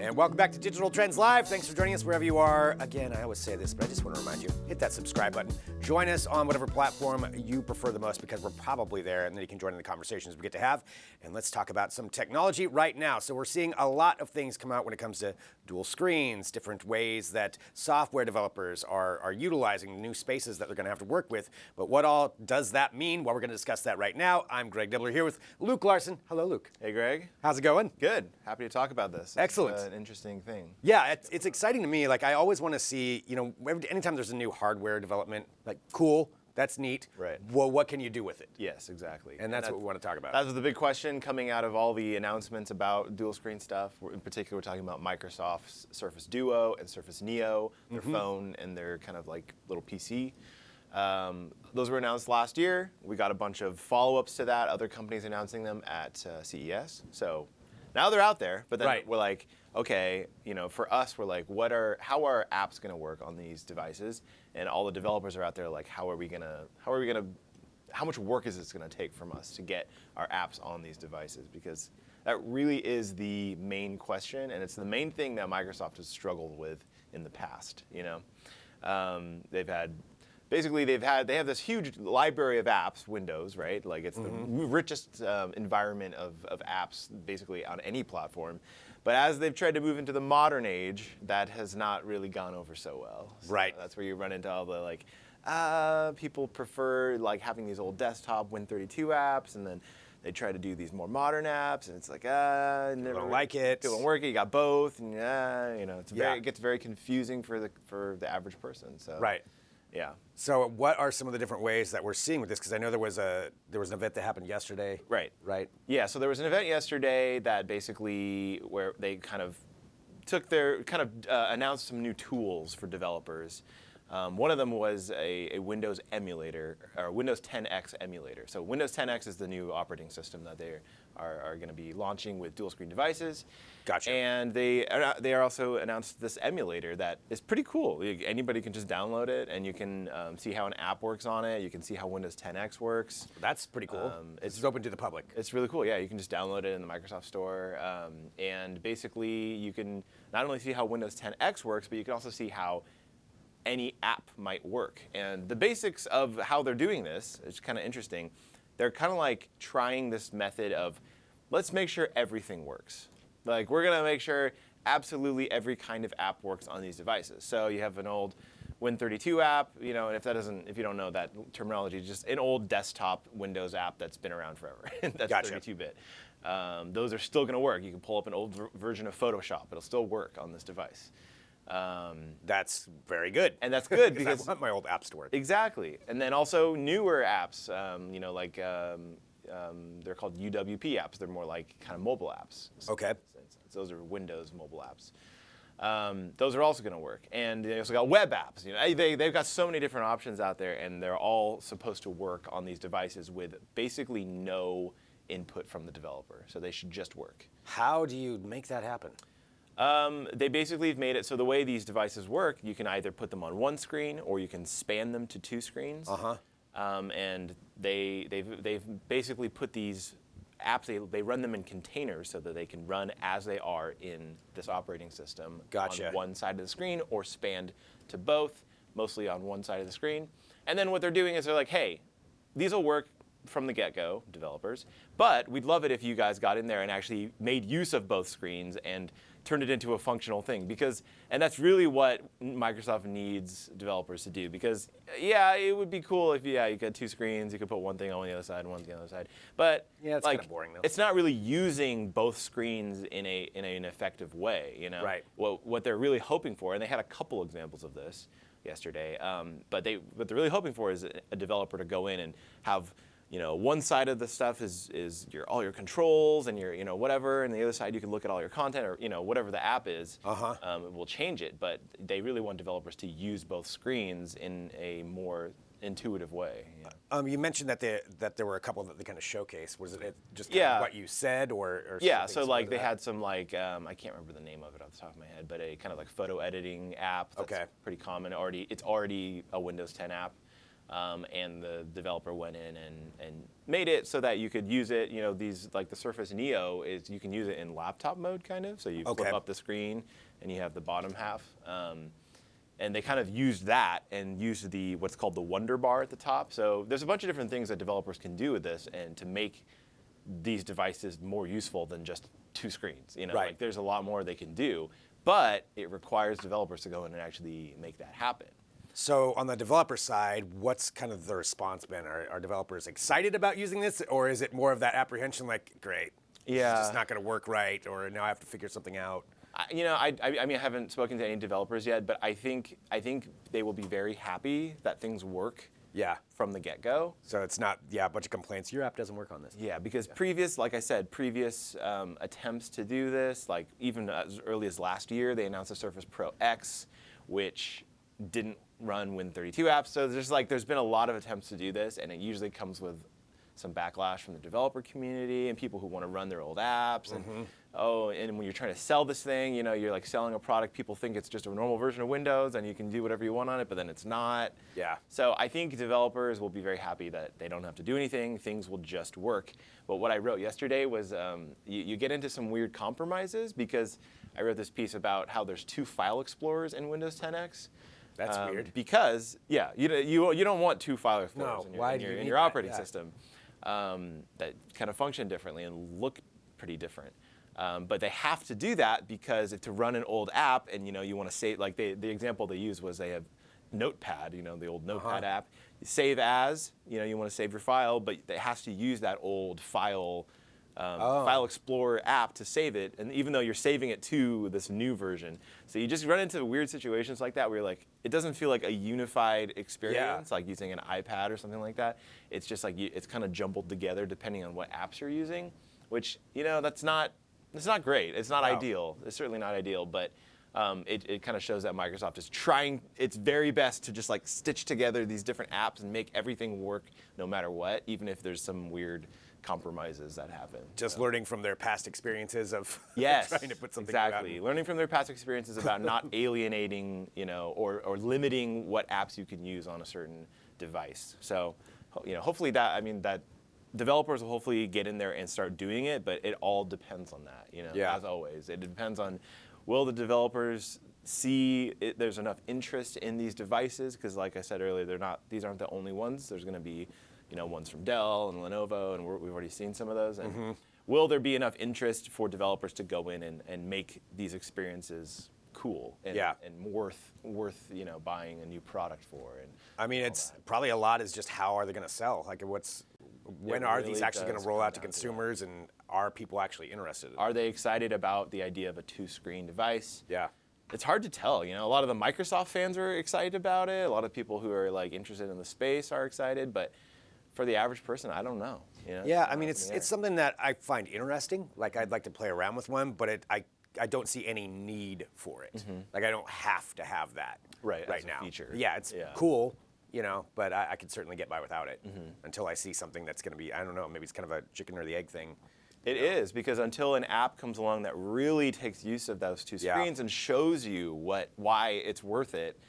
S1: And welcome back to Digital Trends Live. Thanks for joining us wherever you are. Again, I always say this, but I just want to remind you, hit that subscribe button. Join us on whatever platform you prefer the most because we're probably there, and then you can join in the conversations we get to have. And let's talk about some technology right now. So we're seeing a lot of things come out when it comes to dual screens, different ways that software developers are utilizing new spaces that they're going to have to work with. But what all does that mean? Well, we're going to discuss that right now. I'm Greg Dibbler here with Luke Larson. Hello, Luke.
S4: Hey, Greg.
S1: How's it going?
S4: Good. Happy to talk about this.
S1: Excellent.
S4: It's an interesting thing.
S1: Yeah, it's exciting to me. Like, I always want to see, anytime there's a new hardware development, like, cool, that's neat.
S4: Right.
S1: Well, what can you do with it?
S4: Yes, exactly.
S1: And that's what we want to talk about.
S4: That was the big question coming out of all the announcements about dual screen stuff. In particular, we're talking about Microsoft's Surface Duo and Surface Neo, their phone and their kind of like little PC. Those were announced last year. We got a bunch of follow-ups to that, other companies announcing them at CES. So now they're out there, but then we're like, okay, for us, we're like, how are apps going to work on these devices? And all the developers are out there like, how much work is this going to take from us to get our apps on these devices? Because that really is the main question, and it's the main thing that Microsoft has struggled with in the past. They have this huge library of apps, Windows, right? Like it's the richest environment of apps basically on any platform. But as they've tried to move into the modern age, that has not really gone over so well. So
S1: right.
S4: That's where you run into all the people prefer like having these old desktop Win32 apps, and then They try to do these more modern apps, and it's like, never
S1: don't like it.
S4: Don't work it. You got both, and it's
S1: Yeah.
S4: it gets very confusing for the average person. So
S1: Right.
S4: yeah.
S1: So what are some of the different ways that we're seeing with this? Because I know there was an event that happened yesterday.
S4: Right.
S1: Right.
S4: Yeah, so there was an event yesterday that basically where they kind of announced some new tools for developers. One of them was a Windows emulator, or Windows 10X emulator. So Windows 10X is the new operating system that they are going to be launching with dual screen devices.
S1: Gotcha.
S4: And they are also announced this emulator that is pretty cool. Anybody can just download it, and you can see how an app works on it. You can see how Windows 10X works.
S1: That's pretty cool. It's open to the public.
S4: It's really cool. Yeah, you can just download it in the Microsoft Store, and basically you can not only see how Windows 10X works, but you can also see how any app might work. And the basics of how they're doing this is kind of interesting. They're kind of like trying this method of, let's make sure everything works. Like, we're going to make sure absolutely every kind of app works on these devices. So you have an old Win32 app, and if you don't know that terminology, just an old desktop Windows app that's been around forever. That's
S1: Gotcha.
S4: 32-bit. Those are still going to work. You can pull up an old version of Photoshop. It'll still work on this device.
S1: That's very good.
S4: And that's good
S1: because
S4: because
S1: I want my old apps to work.
S4: exactly. And then also newer apps, they're called UWP apps. They're more like kind of mobile apps.
S1: Okay.
S4: Those are Windows mobile apps. Those are also going to work. And they also got web apps. They've got so many different options out there, and they're all supposed to work on these devices with basically no input from the developer. So they should just work.
S1: How do you make that happen?
S4: They basically have made it so the way these devices work, you can either put them on one screen or you can span them to two screens. And they've basically put these apps, they run them in containers so that they can run as they are in this operating system
S1: Gotcha.
S4: on one side of the screen or spanned to both, mostly on one side of the screen. And then what they're doing is they're like, hey, these will work from the get-go, developers, but we'd love it if you guys got in there and actually made use of both screens and turned it into a functional thing, and that's really what Microsoft needs developers to do, because yeah, it would be cool if you got two screens, you could put one thing on the other side and one on the other side, but
S1: yeah, it's kind of boring though.
S4: It's not really using both screens in an effective way,
S1: Right.
S4: What they're really hoping for, and they had a couple examples of this yesterday, but what they're really hoping for is a developer to go in and have one side of the stuff is all your controls and your whatever, and the other side you can look at all your content or whatever the app is. It will change it, but they really want developers to use both screens in a more intuitive way.
S1: You mentioned that there were a couple that they kind of showcased. Was it just what you said, or
S4: yeah?
S1: something
S4: So like they
S1: that?
S4: had some I can't remember the name of it off the top of my head, but a kind of like photo editing app that's pretty common. It's already a Windows 10 app. And the developer went in and made it so that you could use it. These like the Surface Neo you can use it in laptop mode kind of. So you flip up the screen and you have the bottom half. And they kind of used that and used what's called the Wonder Bar at the top. So there's a bunch of different things that developers can do with this and to make these devices more useful than just two screens.
S1: Right.
S4: Like there's a lot more they can do, but it requires developers to go in and actually make that happen.
S1: So on the developer side, what's kind of the response been? Are developers excited about using this, or is it more of that apprehension, like, great, it's just not going to work right, or now I have to figure something out?
S4: I mean, I haven't spoken to any developers yet, but I think they will be very happy that things work.
S1: Yeah.
S4: From the get-go.
S1: So it's not, a bunch of complaints. Your app doesn't work on this.
S4: Yeah, because previous attempts to do this, like even as early as last year, they announced the Surface Pro X, which didn't run Win32 apps. So there's been a lot of attempts to do this, and it usually comes with some backlash from the developer community and people who want to run their old apps. And and when you're trying to sell this thing, you're like selling a product. People think it's just a normal version of Windows, and you can do whatever you want on it, but then it's not.
S1: Yeah.
S4: So I think developers will be very happy that they don't have to do anything. Things will just work. But what I wrote yesterday was you get into some weird compromises, because I wrote this piece about how there's two file explorers in Windows 10X.
S1: That's weird.
S4: Because you don't want two file explorers in your operating system that kind of function differently and look pretty different. But they have to do that because to run an old app and you want to save, like the example they used was they have Notepad, the old Notepad app. You save as, you want to save your file, but it has to use that old file Explorer app to save it, and even though you're saving it to this new version. So you just run into weird situations like that where you're like, it doesn't feel like a unified experience, like using an iPad or something like that. It's just like it's kind of jumbled together depending on what apps you're using, which, it's not great. It's not ideal. It's certainly not ideal, but it kind of shows that Microsoft is trying its very best to just like stitch together these different apps and make everything work no matter what, even if there's some weird compromises that happen.
S1: Just learning from their past experiences of trying to put something
S4: exactly.
S1: out.
S4: Learning from their past experiences about not alienating, or limiting what apps you can use on a certain device. So, hopefully that developers will hopefully get in there and start doing it, but it all depends on that, as always. It depends on, will the developers see there's enough interest in these devices? Because like I said earlier, these aren't the only ones. There's going to be ones from Dell and Lenovo, and we've already seen some of those. And will there be enough interest for developers to go in and make these experiences cool and worth buying a new product for? And
S1: I mean, it's probably a lot is just how are they going to sell? Like, when are these actually going to roll out to consumers, and are people actually interested?
S4: Are they excited about the idea of a 2-screen device?
S1: Yeah.
S4: It's hard to tell. A lot of the Microsoft fans are excited about it. A lot of people who are like interested in the space are excited, but for the average person, I don't know.
S1: Yeah, I mean, it's something that I find interesting. Like, I'd like to play around with one, but I don't see any need for it. Like, I don't have to have that right now.
S4: Feature.
S1: Yeah, it's cool, but I could certainly get by without it until I see something that's going to be, I don't know, maybe it's kind of a chicken or the egg thing.
S4: It is, because until an app comes along that really takes use of those two screens and shows you why it's worth it,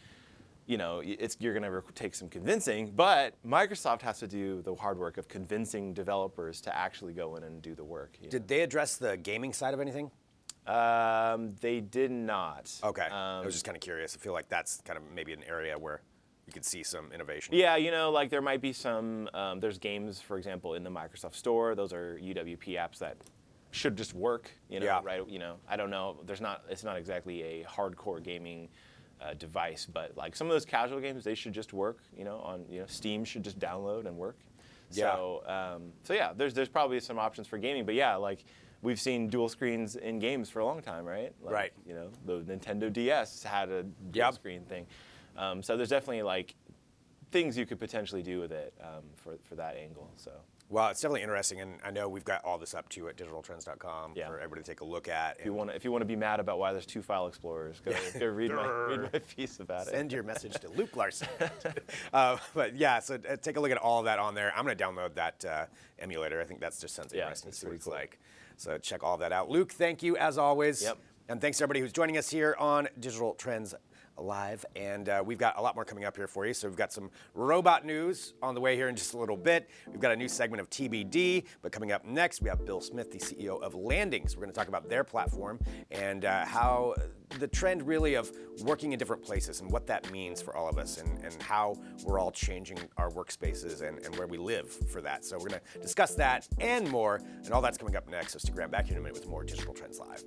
S4: you're going to take some convincing, but Microsoft has to do the hard work of convincing developers to actually go in and do the work.
S1: Did they address the gaming side of anything?
S4: They did not.
S1: Okay. I was just kind of curious. I feel like that's kind of maybe an area where you could see some innovation.
S4: Yeah, like there might be some, there's games, for example, in the Microsoft Store. Those are UWP apps that should just work, right? I don't know. It's not exactly a hardcore gaming device, but like some of those casual games, they should just work, on, Steam should just download and work. So yeah, there's probably some options for gaming, but yeah, like we've seen dual screens in games for a long time, right? Like,
S1: right.
S4: The Nintendo DS had a dual screen thing. So there's definitely like things you could potentially do with it for that angle. So.
S1: Well, it's definitely interesting, and I know we've got all this up to at digitaltrends.com for everybody to take a look at.
S4: If you want to be mad about why there's 2 file explorers, go read my piece about it.
S1: Send your message to Luke Larson. But yeah, so take a look at all of that on there. I'm going to download that emulator. I think that just sounds interesting to see what it's like. So check all of that out. Luke, thank you as always.
S4: Yep.
S1: And thanks to everybody who's joining us here on Digital Trends Live, and we've got a lot more coming up here for you. So we've got some robot news on the way here in just a little bit. We've got a new segment of TBD, but coming up next, we have Bill Smith, the CEO of Landings. We're going to talk about their platform and how the trend really of working in different places and what that means for all of us, and how we're all changing our workspaces and where we live for that. So we're going to discuss that and more, and all that's coming up next. So stick around, back here in a minute with more Digital Trends Live.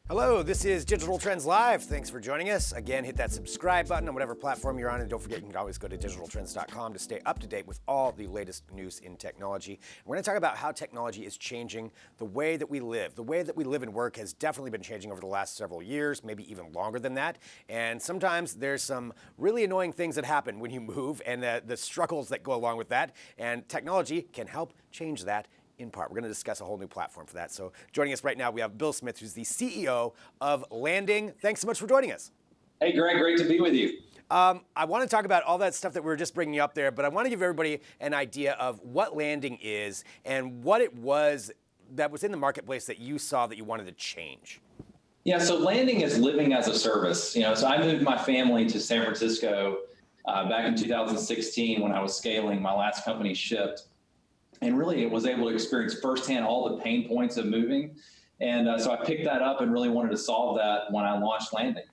S1: Hello, this is Digital Trends Live. Thanks for joining us. Again, hit that subscribe button on whatever platform you're on, and don't forget you can always go to digitaltrends.com to stay up to date with all the latest news in technology. We're going to talk about how technology is changing the way that we live. The way that we live and work has definitely been changing over the last several years, maybe even longer than that. And sometimes there's some really annoying things that happen when you move and the struggles that go along with that. And technology can help change that in part. We're going to discuss a whole new platform for that. So joining us right now, we have Bill Smith, who's the CEO of Landing. Thanks so much for joining us.
S5: Hey, Greg, great to be with you.
S1: I want to talk about all that stuff that we were just bringing up there, but I want to give everybody an idea of what Landing is and what it was that was in the marketplace that you saw that you wanted to change.
S5: Yeah, so Landing is living as a service. So I moved my family to San Francisco back in 2016 when I was scaling. My last company shipped. And really, it was able to experience firsthand all the pain points of moving. And so I picked that up and really wanted to solve that when I launched Landing.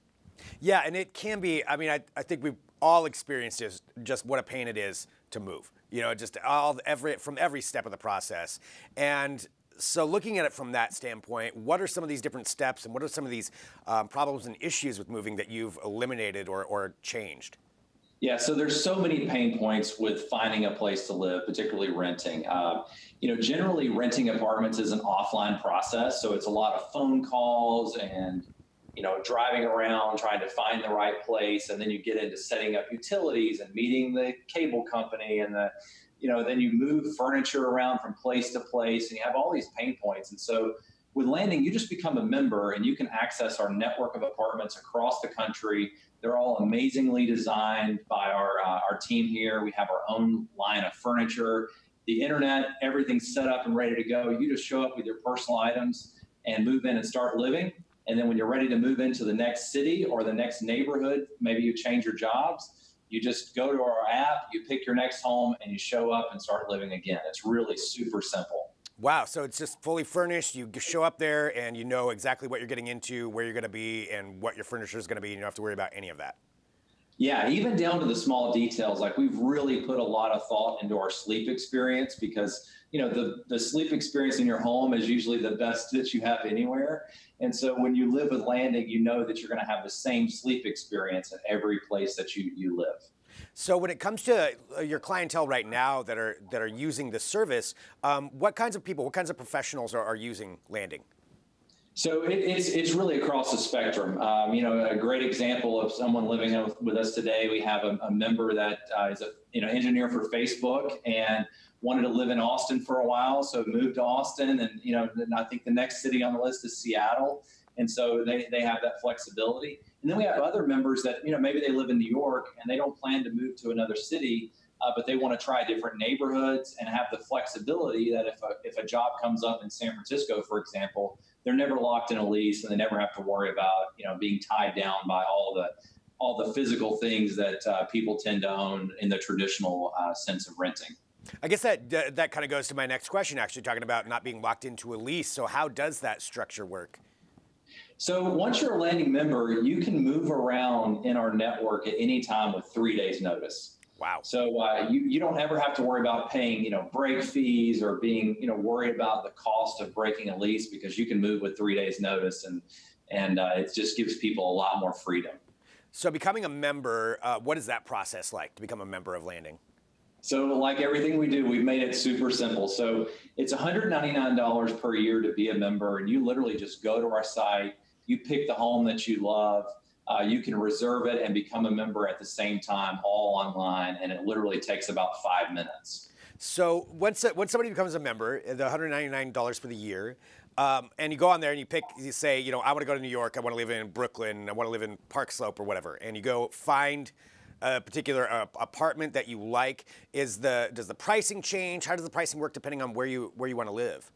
S1: Yeah, and it can be, I mean, I think we've all experienced just what a pain it is to move, just from every step of the process. And so looking at it from that standpoint, what are some of these different steps and what are some of these problems and issues with moving that you've eliminated or changed?
S5: Yeah, so there's so many pain points with finding a place to live, particularly renting. Generally renting apartments is an offline process, so it's a lot of phone calls and driving around trying to find the right place, and then you get into setting up utilities and meeting the cable company, and then you move furniture around from place to place, and you have all these pain points. And so with Landing, you just become a member and you can access our network of apartments across the country. They're all amazingly designed by our team here. We have our own line of furniture, the internet, everything's set up and ready to go. You just show up with your personal items and move in and start living. And then when you're ready to move into the next city or the next neighborhood, maybe you change your jobs, you just go to our app, you pick your next home, and you show up and start living again. It's really super simple.
S1: Wow, so it's just fully furnished. You show up there and you know exactly what you're getting into, where you're going to be, and what your furniture is going to be, and you don't have to worry about any of that.
S5: Yeah, even down to the small details. Like we've really put a lot of thought into our sleep experience because, the sleep experience in your home is usually the best that you have anywhere. And so when you live with Landing, you know that you're going to have the same sleep experience in every place that you live.
S1: So when it comes to your clientele right now that are using the service, what kinds of people, what kinds of professionals are using Landing?
S5: So it's really across the spectrum. A great example of someone living with us today, we have a member that is an engineer for Facebook and wanted to live in Austin for a while, so moved to Austin, and then I think the next city on the list is Seattle, and so they have that flexibility. And then we have other members that maybe they live in New York and they don't plan to move to another city, but they want to try different neighborhoods and have the flexibility that if a job comes up in San Francisco, for example, they're never locked in a lease and they never have to worry about being tied down by all the physical things that people tend to own in the traditional sense of renting.
S1: I guess that kind of goes to my next question, actually, talking about not being locked into a lease. So how does that structure work?
S5: So once you're a Landing member, you can move around in our network at any time with 3 days notice.
S1: Wow.
S5: So you don't ever have to worry about paying, break fees or being, worried about the cost of breaking a lease because you can move with 3 days notice and it just gives people a lot more freedom.
S1: So becoming a member, what is that process like to become a member of Landing?
S5: So like everything we do, we've made it super simple. So it's $199 per year to be a member, and you literally just go to our site, you pick the home that you love, you can reserve it and become a member at the same time, all online, and it literally takes about 5 minutes.
S1: So once somebody becomes a member, the $199 for the year, and you go on there and you say, I want to go to New York, I want to live in Brooklyn, I want to live in Park Slope or whatever, and you go find a particular apartment that you like. Does the pricing change? How does the pricing work depending on where you want to live?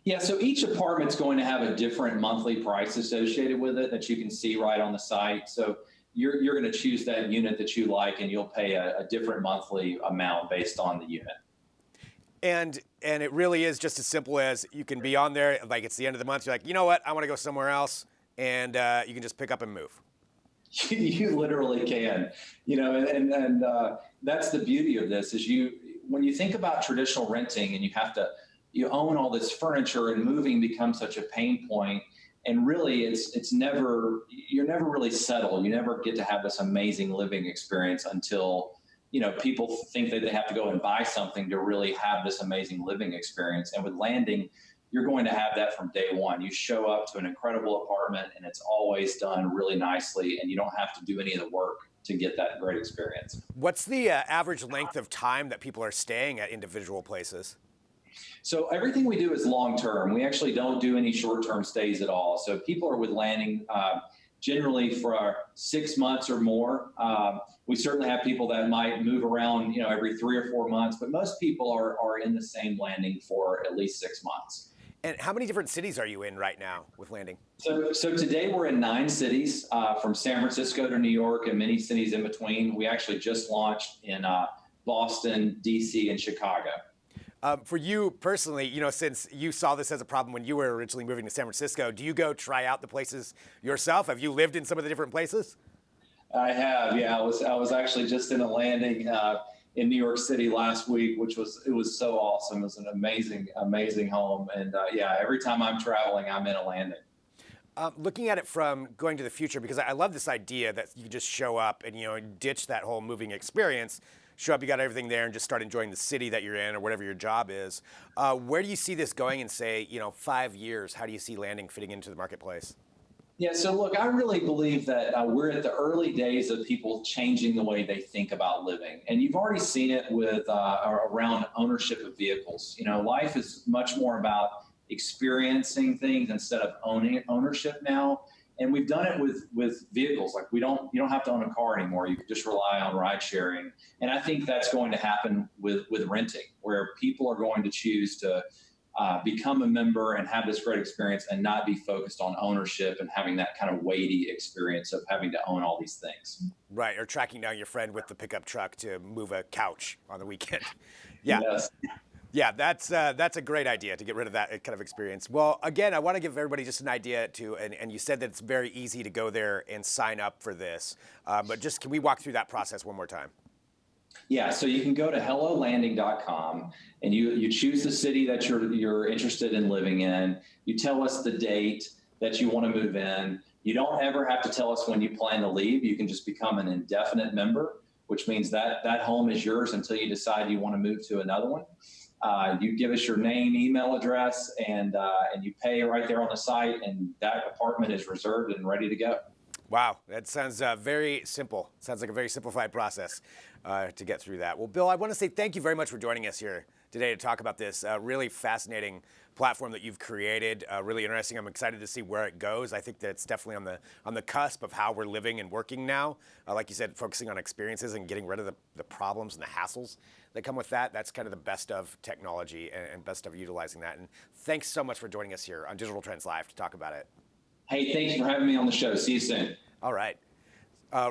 S5: Yeah, so each apartment's going to have a different monthly price associated with it that you can see right on the site. So you're going to choose that unit that you like, and you'll pay a different monthly amount based on the unit.
S1: And it really is just as simple as you can be on there, like it's the end of the month, you're like, you know what, I want to go somewhere else, and you can just pick up and move.
S5: You literally can, and that's the beauty of this is when you think about traditional renting and you own all this furniture and moving becomes such a pain point. And really you're never really settled. You never get to have this amazing living experience until, people think that they have to go and buy something to really have this amazing living experience. And with Landing, you're going to have that from day one. You show up to an incredible apartment and it's always done really nicely and you don't have to do any of the work to get that great experience.
S1: What's the average length of time that people are staying at individual places?
S5: So everything we do is long-term. We actually don't do any short-term stays at all. So people are with Landing generally for 6 months or more. We certainly have people that might move around, every 3 or 4 months, but most people are in the same Landing for at least 6 months.
S1: And how many different cities are you in right now with Landing?
S5: So today we're in 9 cities, from San Francisco to New York and many cities in between. We actually just launched in Boston, DC, and Chicago.
S1: For you personally, since you saw this as a problem when you were originally moving to San Francisco, do you go try out the places yourself? Have you lived in some of the different places?
S5: I have, yeah. I was actually just in a Landing in New York City last week, it was so awesome. It was an amazing home, and every time I'm traveling, I'm in a Landing.
S1: Looking at it from going to the future, because I love this idea that you just show up and ditch that whole moving experience. Show up, you got everything there, and just start enjoying the city that you're in or whatever your job is. Where do you see this going in, say, 5 years? How do you see Landing fitting into the marketplace?
S5: Yeah, so look, I really believe that we're at the early days of people changing the way they think about living. And you've already seen it with around ownership of vehicles. Life is much more about experiencing things instead of ownership now. And we've done it with vehicles. Like you don't have to own a car anymore. You can just rely on ride sharing. And I think that's going to happen with renting, where people are going to choose to become a member and have this great experience and not be focused on ownership and having that kind of weighty experience of having to own all these things.
S1: Right, or tracking down your friend with the pickup truck to move a couch on the weekend. Yeah.
S5: Yes.
S1: Yeah, that's a great idea to get rid of that kind of experience. Well, again, I want to give everybody just an idea and you said that it's very easy to go there and sign up for this, but just can we walk through that process one more time?
S5: Yeah, so you can go to hellolanding.com and you choose the city that you're interested in living in. You tell us the date that you want to move in. You don't ever have to tell us when you plan to leave. You can just become an indefinite member, which means that home is yours until you decide you want to move to another one. You give us your name, email address, and you pay right there on the site, and that apartment is reserved and ready to go.
S1: Wow, that sounds very simple. Sounds like a very simplified process to get through that. Well, Bill, I want to say thank you very much for joining us here today to talk about this really fascinating platform that you've created. Really interesting. I'm excited to see where it goes. I think that it's definitely on the cusp of how we're living and working now. Like you said, focusing on experiences and getting rid of the problems and the hassles that come with that. That's kind of the best of technology and best of utilizing that. And thanks so much for joining us here on Digital Trends Live to talk about it.
S5: Hey, thanks for having me on the show. See you soon.
S1: All right.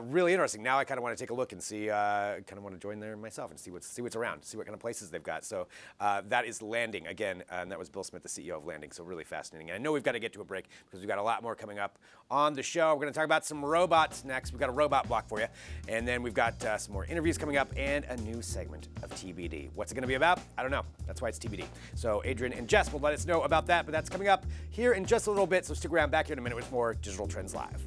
S1: Really interesting. Now I kind of want to take a look and see, kind of want to join there myself and see what's around, see what kind of places they've got. So that is Landing again, and that was Bill Smith, the CEO of Landing. So really fascinating. And I know we've got to get to a break because we've got a lot more coming up on the show. We're going to talk about some robots next. We've got a robot block for you, and then we've got some more interviews coming up and a new segment of TBD. What's it going to be about? I don't know. That's why it's TBD. So Adrian and Jess will let us know about that, but that's coming up here in just a little bit. So stick around. Back here in a minute with more Digital Trends Live.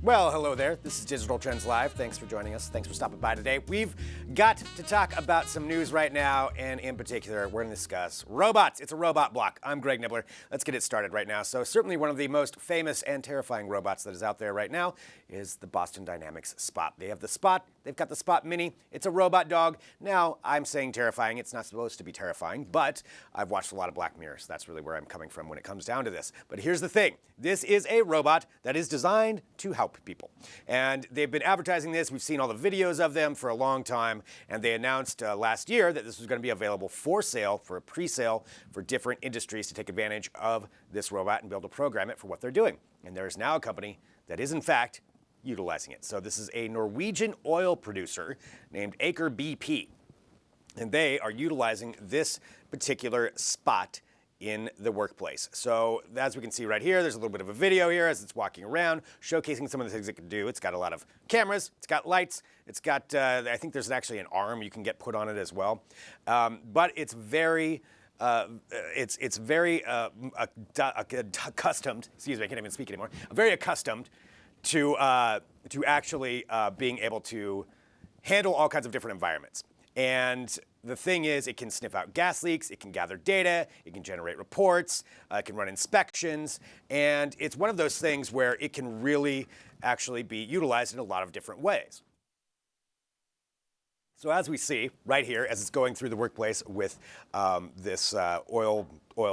S1: Well, hello there. This is Digital Trends Live. Thanks for joining us. Thanks for stopping by today. We've got to talk about some news right now, and in particular, we're going to discuss robots. It's a robot block. I'm Greg Nibbler. Let's get it started right now. So certainly one of the most famous and terrifying robots that is out there right now is the Boston Dynamics Spot. They have the Spot. They've got the Spot Mini. It's a robot dog. Now, I'm saying terrifying. It's not supposed to be terrifying, but I've watched a lot of Black Mirrors. So that's really where I'm coming from when it comes down to this. But here's the thing. This is a robot that is designed to help people. And they've been advertising this. We've seen all the videos of them for a long time. And they announced last year that this was going to be available for sale, for a pre-sale, for different industries to take advantage of this robot and be able to program it for what they're doing. And there's now a company that is, in fact, utilizing it. So this is a Norwegian oil producer named Aker BP. And they are utilizing this particular Spot in the workplace. So as we can see right here, there's a little bit of a video here as it's walking around, showcasing some of the things it can do. It's got a lot of cameras, it's got lights, it's got, I think there's actually an arm you can get put on it as well. But it's very, accustomed, excuse me, I can't even speak anymore, very accustomed to actually being able to handle all kinds of different environments. And the thing is, it can sniff out gas leaks, it can gather data, it can generate reports, it can run inspections, and it's one of those things where it can really actually be utilized in a lot of different ways. So as we see right here, as it's going through the workplace with this oil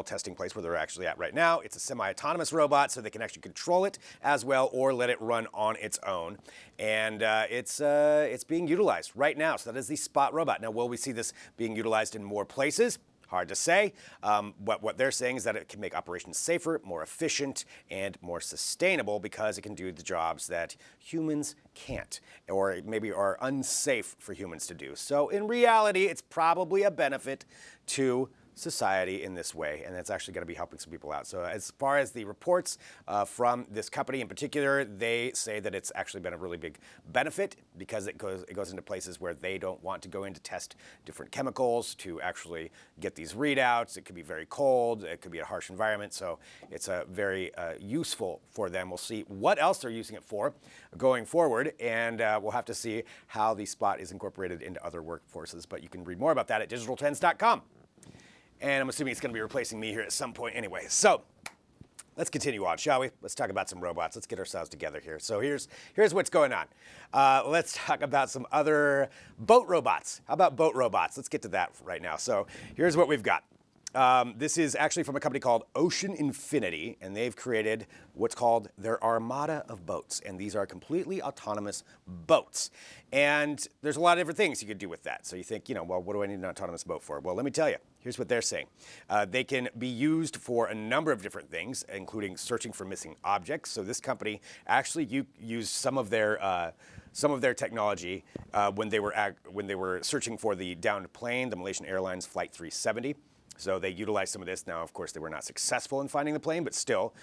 S1: testing place where they're actually at right now, it's a semi-autonomous robot, so they can actually control it as well or let it run on its own. And it's being utilized right now. So that is the Spot robot. Now, will we see this being utilized in more places? Hard to say. What they're saying is that it can make operations safer, more efficient, and more sustainable because it can do the jobs that humans can't or maybe are unsafe for humans to do. So in reality, it's probably a benefit to society in this way, and it's actually going to be helping some people out. So as far as the reports from this company in particular, they say that it's actually been a really big benefit because it goes into places where they don't want to go in to test different chemicals to actually get these readouts. It could be very cold, it could be a harsh environment, so it's very useful for them. We'll see what else they're using it for going forward, and we'll have to see how the Spot is incorporated into other workforces, but you can read more about that at digitaltrends.com. And I'm assuming it's going to be replacing me here at some point anyway. So let's continue on, shall we? Let's talk about some robots. Let's get ourselves together here. So here's what's going on. Let's talk about some other boat robots. How about boat robots? Let's get to that right now. So here's what we've got. This is actually from a company called Ocean Infinity, and they've created what's called their armada of boats. And these are completely autonomous boats. And there's a lot of different things you could do with that. So you think, well, what do I need an autonomous boat for? Well, let me tell you. Here's what they're saying. They can be used for a number of different things, including searching for missing objects. So this company actually used some of their technology when they were searching for the downed plane, the Malaysian Airlines Flight 370. So they utilized some of this. Now, of course, they were not successful in finding the plane, but still,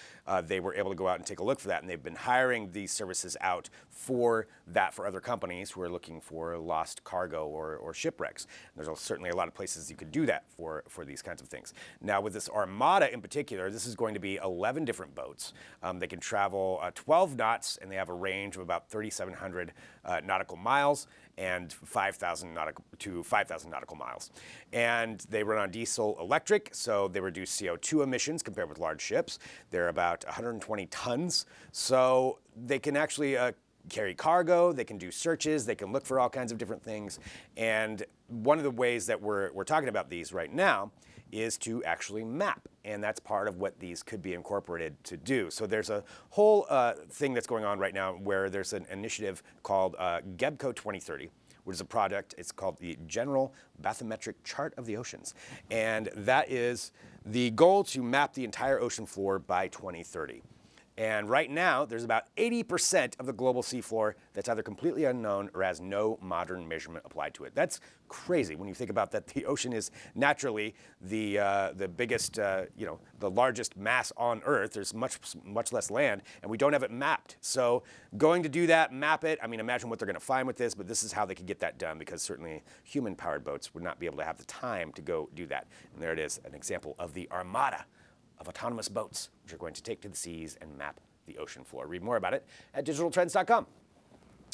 S1: they were able to go out and take a look for that. And they've been hiring these services out for that for other companies who are looking for lost cargo or shipwrecks. And there's certainly a lot of places you could do that for these kinds of things. Now, with this armada in particular, this is going to be 11 different boats. They can travel 12 knots, and they have a range of about 3,700 nautical miles and 5,000 to 5,000 nautical miles. And they run on diesel electric, so they reduce CO2 emissions compared with large ships. They're about 120 tons, so they can actually carry cargo, they can do searches, they can look for all kinds of different things. And one of the ways that we're talking about these right now is to actually map. And that's part of what these could be incorporated to do. So there's a whole thing that's going on right now where there's an initiative called GEBCO 2030, which is a project. It's called the General Bathymetric Chart of the Oceans. And that is the goal to map the entire ocean floor by 2030. And right now, there's about 80% of the global seafloor that's either completely unknown or has no modern measurement applied to it. That's crazy when you think about that. The ocean is naturally the biggest, the largest mass on Earth. There's much less land, and we don't have it mapped. So going to do that, map it. I mean, imagine what they're going to find with this, but this is how they could get that done, because certainly human-powered boats would not be able to have the time to go do that. And there it is, an example of the armada of autonomous boats, which are going to take to the seas and map the ocean floor. Read more about it at digitaltrends.com.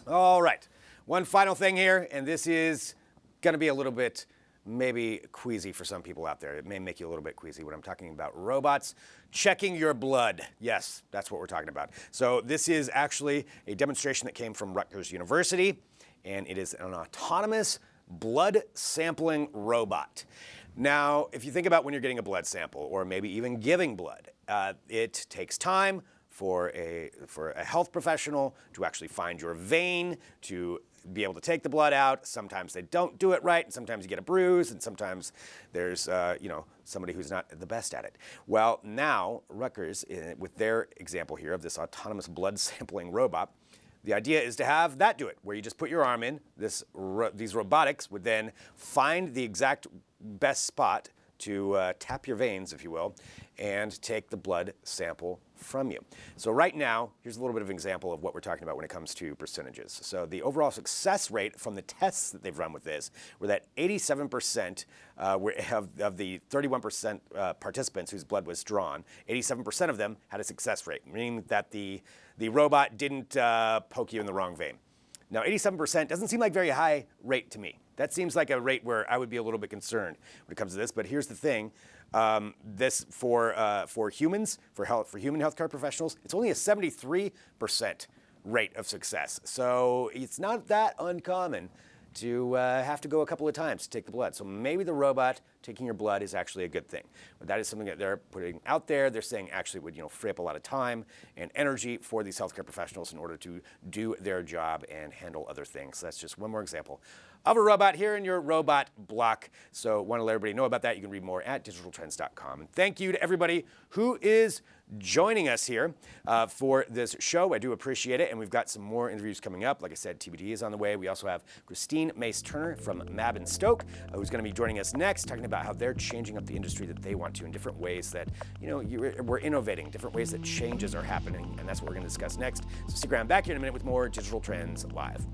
S1: All right, one final thing here, and this is going to be a little bit maybe queasy for some people out there. It may make you a little bit queasy when I'm talking about robots checking your blood. Yes, that's what we're talking about. So this is actually a demonstration that came from Rutgers University, and it is an autonomous blood sampling robot. Now, if you think about when you're getting a blood sample or maybe even giving blood, it takes time for a health professional to actually find your vein, to be able to take the blood out. Sometimes they don't do it right, and sometimes you get a bruise, and sometimes there's somebody who's not the best at it. Well, now Rutgers, with their example here of this autonomous blood sampling robot, the idea is to have that do it, where you just put your arm in. These robotics would then find the exact best spot to tap your veins, if you will, and take the blood sample from you. So right now, here's a little bit of an example of what we're talking about when it comes to percentages. So the overall success rate from the tests that they've run with this were that 87% of the 31% participants whose blood was drawn, 87% of them had a success rate, meaning that the robot didn't poke you in the wrong vein. Now, 87% doesn't seem like very high rate to me. That seems like a rate where I would be a little bit concerned when it comes to this. But here's the thing: this for humans, for human healthcare professionals, it's only a 73% rate of success. So it's not that uncommon to have to go a couple of times to take the blood. So maybe the robot taking your blood is actually a good thing. But that is something that they're putting out there. They're saying actually would free up a lot of time and energy for these healthcare professionals in order to do their job and handle other things. So that's just one more example of a robot here in your robot block. So want to let everybody know about that. You can read more at digitaltrends.com. And thank you to everybody who is joining us here for this show. I do appreciate it. And we've got some more interviews coming up. Like I said, TBD is on the way. We also have Christine Mace-Turner from Mab Stoke, who's going to be joining us next, talking about how they're changing up the industry that they want to in different ways that, we're innovating, different ways that changes are happening. And that's what we're going to discuss next. So stick around, back here in a minute with more Digital Trends Live.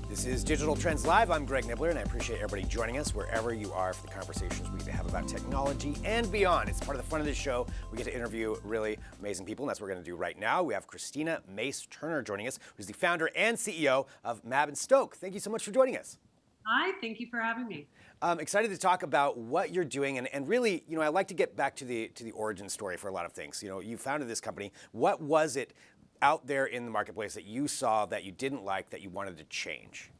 S1: This is Digital Trends Live. I'm Greg Nibbler, and I appreciate everybody joining us wherever you are for the conversations we get to have about technology and beyond. It's part of the fun of this show. We get to interview really amazing people, and that's what we're going to do right now. We have Christina Mace-Turner joining us, who's the founder and CEO of Mab Stoke. Thank you so much for joining us.
S6: Hi, thank you for having me.
S1: I'm excited to talk about what you're doing, and really, I like to get back to the origin story for a lot of things. You founded this company. What was it out there in the marketplace that you saw that you didn't like, that you wanted to change?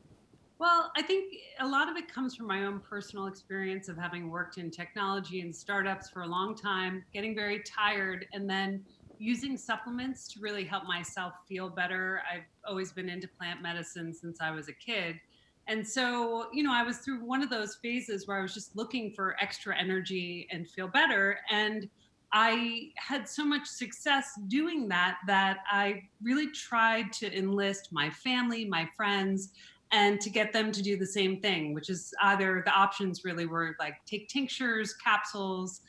S6: Well, I think a lot of it comes from my own personal experience of having worked in technology and startups for a long time, getting very tired, and then using supplements to really help myself feel better. I've always been into plant medicine since I was a kid. And so, I was through one of those phases where I was just looking for extra energy and feel better. And I had so much success doing that I really tried to enlist my family, my friends, and to get them to do the same thing, which is either the options really were like take tinctures, capsules,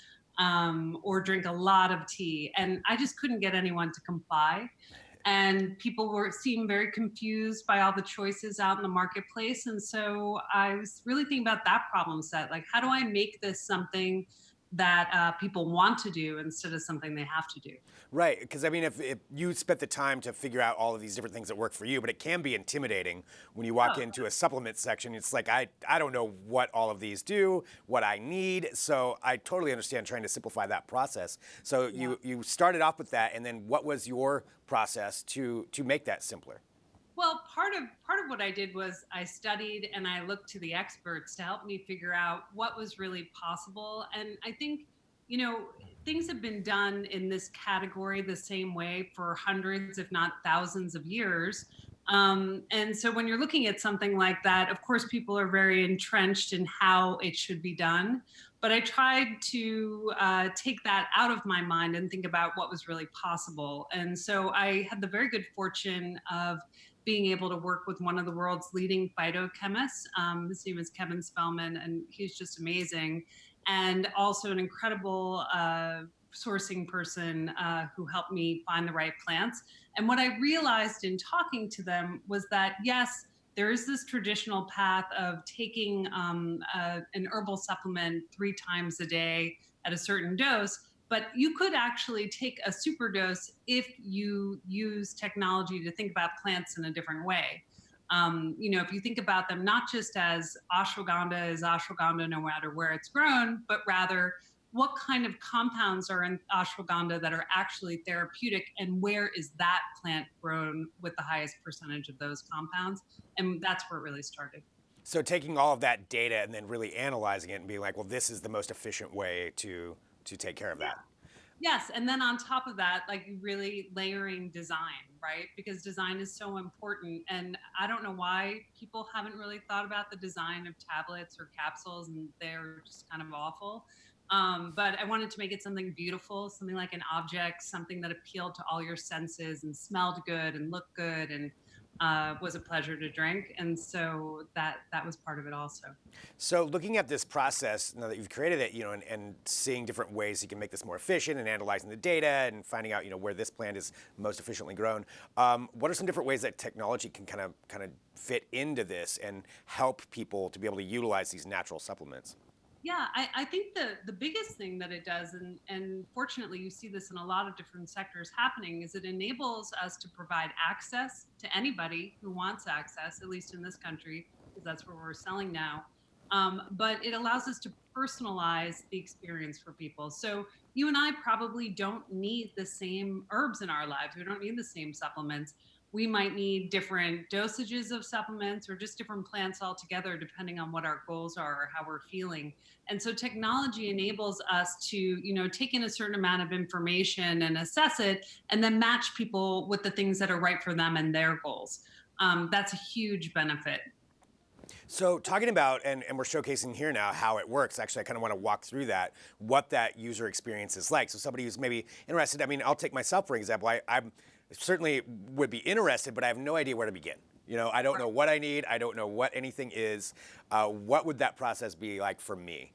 S6: or drink a lot of tea. And I just couldn't get anyone to comply. And people were seemed very confused by all the choices out in the marketplace. And so I was really thinking about that problem set. Like, how do I make this something that people want to do instead of something they have to do?
S1: Right, because I mean, if you spent the time to figure out all of these different things that work for you, but it can be intimidating when you walk
S6: Oh,
S1: into a supplement section. It's like, I don't know what all of these do, what I need. So I totally understand trying to simplify that process. So
S6: yeah.
S1: you started off with that, and then what was your process to make that simpler?
S6: Well, part of what I did was I studied and I looked to the experts to help me figure out what was really possible. And I think, you know, things have been done in this category the same way for hundreds, if not thousands of years. And so when you're looking at something like that, of course, people are very entrenched in how it should be done. But I tried to take that out of my mind and think about what was really possible. And so I had the very good fortune of being able to work with one of the world's leading phytochemists. His name is Kevin Spellman, and he's just amazing. And also an incredible sourcing person who helped me find the right plants. And what I realized in talking to them was that, yes, there is this traditional path of taking an herbal supplement 3 times a day at a certain dose, but you could actually take a super dose if you use technology to think about plants in a different way. If you think about them not just as ashwagandha is ashwagandha no matter where it's grown, but rather what kind of compounds are in ashwagandha that are actually therapeutic, and where is that plant grown with the highest percentage of those compounds? And that's where it really started.
S1: So taking all of that data and then really analyzing it and being like, well, this is the most efficient way to take care of
S6: Yeah.
S1: that.
S6: Yes, and then on top of that, like really layering design, right? Because design is so important. And I don't know why people haven't really thought about the design of tablets or capsules, and they're just kind of awful. But I wanted to make it something beautiful, something like an object, something that appealed to all your senses and smelled good and looked good and was a pleasure to drink. And so that was part of it also.
S1: So looking at this process, now that you've created it, and seeing different ways you can make this more efficient and analyzing the data and finding out, where this plant is most efficiently grown, what are some different ways that technology can kind of fit into this and help people to be able to utilize these natural supplements?
S6: Yeah, I think the biggest thing that it does, and fortunately you see this in a lot of different sectors happening, is it enables us to provide access to anybody who wants access, at least in this country, because that's where we're selling now. But it allows us to personalize the experience for people. So you and I probably don't need the same herbs in our lives. We don't need the same supplements. We might need different dosages of supplements or just different plants altogether, depending on what our goals are or how we're feeling. And so technology enables us to, take in a certain amount of information and assess it, and then match people with the things that are right for them and their goals. That's a huge benefit.
S1: So talking about, and we're showcasing here now how it works, actually I kind of want to walk through that, what that user experience is like. So somebody who's maybe interested, I mean, I'll take myself for example, I'm certainly would be interested, but I have no idea where to begin. I don't know what I need, I don't know what anything is. What would that process be like for me?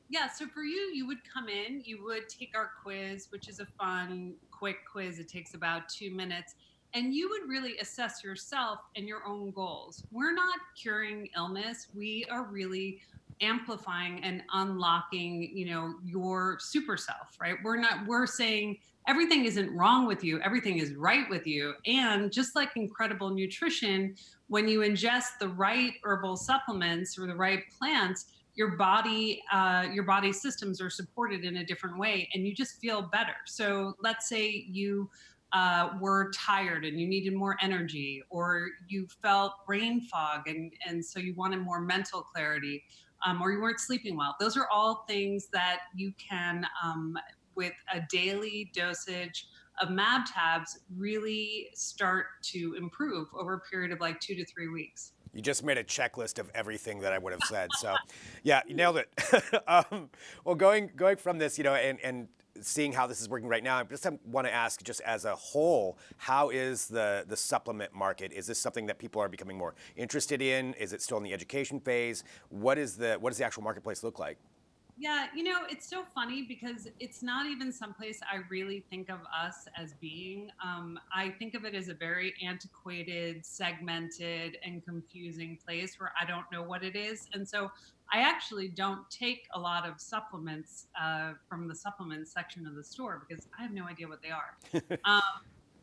S6: Yeah, so for you, you would come in, you would take our quiz, which is a fun, quick quiz. It takes about 2 minutes. And you would really assess yourself and your own goals. We're not curing illness. We are really amplifying and unlocking, your super self, right? We're saying everything isn't wrong with you, everything is right with you. And just like incredible nutrition, when you ingest the right herbal supplements or the right plants, your body systems are supported in a different way and you just feel better. So let's say you were tired and you needed more energy, or you felt brain fog and so you wanted more mental clarity, or you weren't sleeping well. Those are all things that you can, with a daily dosage of Mab tabs, really start to improve over a period of like 2 to 3 weeks.
S1: You just made a checklist of everything that I would have said. So, yeah, you nailed it. Well, going from this, and seeing how this is working right now, I just want to ask, just as a whole, how is the supplement market? Is this something that people are becoming more interested in? Is it still in the education phase? What does the actual marketplace look like?
S6: Yeah, it's so funny because it's not even someplace I really think of us as being. I think of it as a very antiquated, segmented, and confusing place where I don't know what it is. And so I actually don't take a lot of supplements from the supplements section of the store because I have no idea what they are.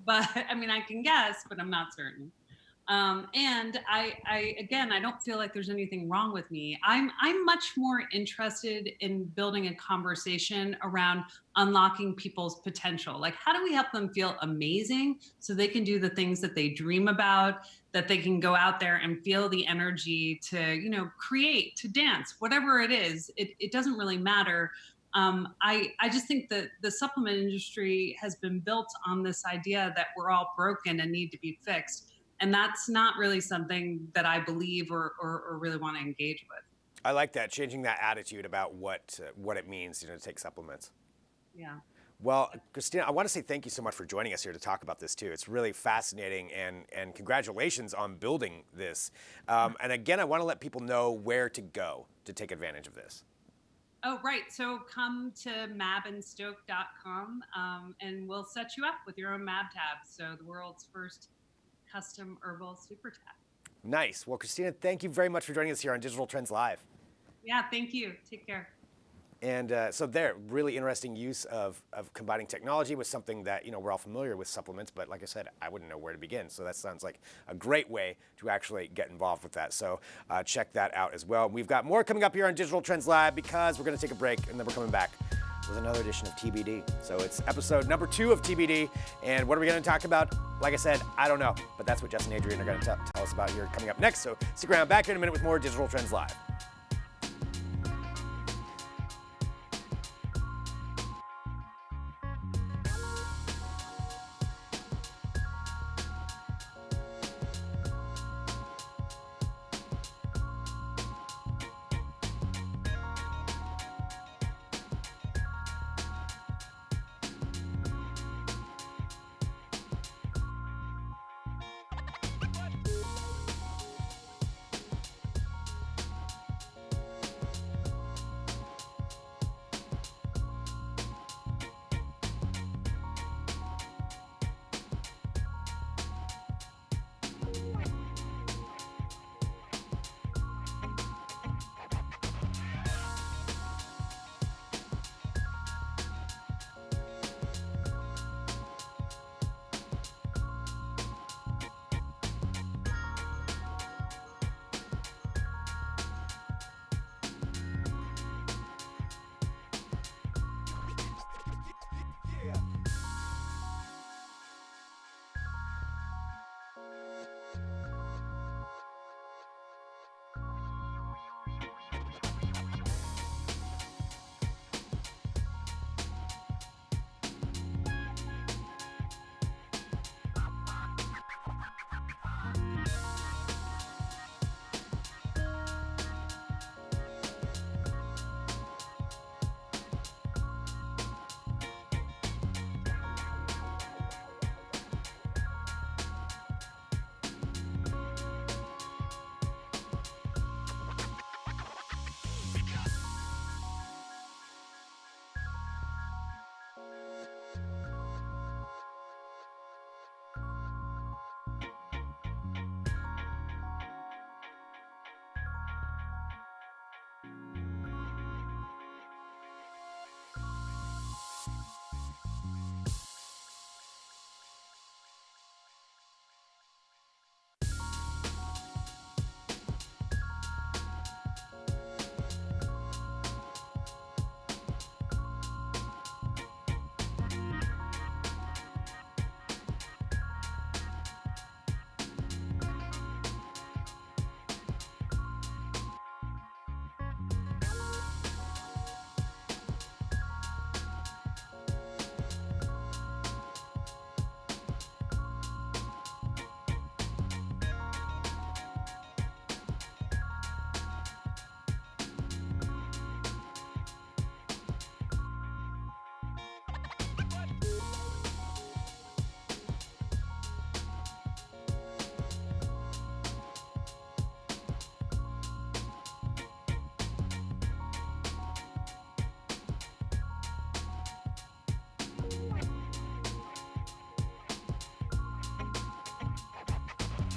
S6: But I mean, I can guess, but I'm not certain. And I don't feel like there's anything wrong with me. I'm much more interested in building a conversation around unlocking people's potential. Like, how do we help them feel amazing so they can do the things that they dream about, that they can go out there and feel the energy to, create, to dance, whatever it is. It doesn't really matter. I just think that the supplement industry has been built on this idea that we're all broken and need to be fixed. And that's not really something that I believe or really want to engage with.
S1: I like that, changing that attitude about what it means, to take supplements.
S6: Yeah.
S1: Well, Christina, I want to say thank you so much for joining us here to talk about this too. It's really fascinating, and congratulations on building this. And again, I want to let people know where to go to take advantage of this.
S6: Oh, right. So come to mabandstoke.com and we'll set you up with your own Mab tab. So the world's first custom herbal super tab.
S1: Nice. Well, Christina, thank you very much for joining us here on Digital Trends Live.
S6: Yeah, thank you. Take care.
S1: And so really interesting use of combining technology with something that, we're all familiar with, supplements, but like I said, I wouldn't know where to begin. So that sounds like a great way to actually get involved with that. So check that out as well. We've got more coming up here on Digital Trends Live because we're going to take a break and then we're coming back with another edition of TBD. So it's episode number 2 of TBD. And what are we going to talk about? Like I said, I don't know, but that's what Jess and Adrian are going to tell us about here coming up next. So stick around, back here in a minute with more Digital Trends Live.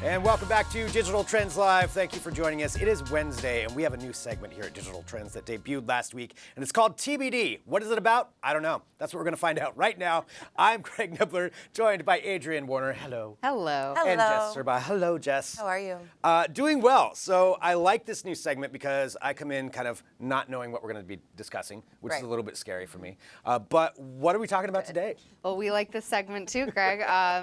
S1: And welcome back to Digital Trends Live. Thank you for joining us. It is Wednesday, and we have a new segment here at Digital Trends that debuted last week, and it's called TBD. What is it about? I don't know. That's what we're going to find out right now. I'm Craig Nibbler, joined by Adrienne Warner. Hello.
S7: Hello.
S1: And Jess Serba. Hello, Jess.
S7: How are you?
S1: Doing well. So I like this new segment because I come in kind of not knowing what we're going to be discussing, which is a little bit scary for me. But what are we talking about today?
S7: Well, we like this segment too, Greg.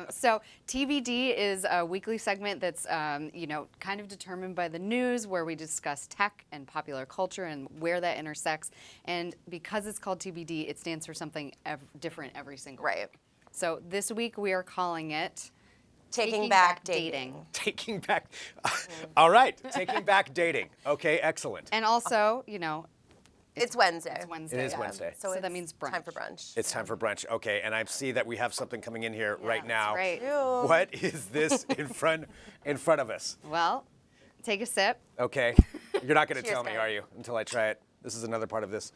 S7: So TBD is a weekly segment that's, kind of determined by the news, where we discuss tech and popular culture and where that intersects. And because it's called TBD, it stands for something different every single week. So this week we are calling it
S8: Taking Back Dating.
S1: Taking back. All right. Taking back dating. Okay, excellent.
S7: And also,
S8: It's Wednesday.
S7: it's Wednesday.
S1: It is Wednesday.
S7: So that means brunch.
S8: Time for brunch.
S1: It's time for brunch. Okay, and I see that we have something coming in here right now.
S7: Right.
S1: What is this in front of us?
S7: Well, take a sip.
S1: Okay. You're not going to
S8: Cheers,
S1: tell me,
S8: guys.
S1: are you? Until I try it. This is another part of this.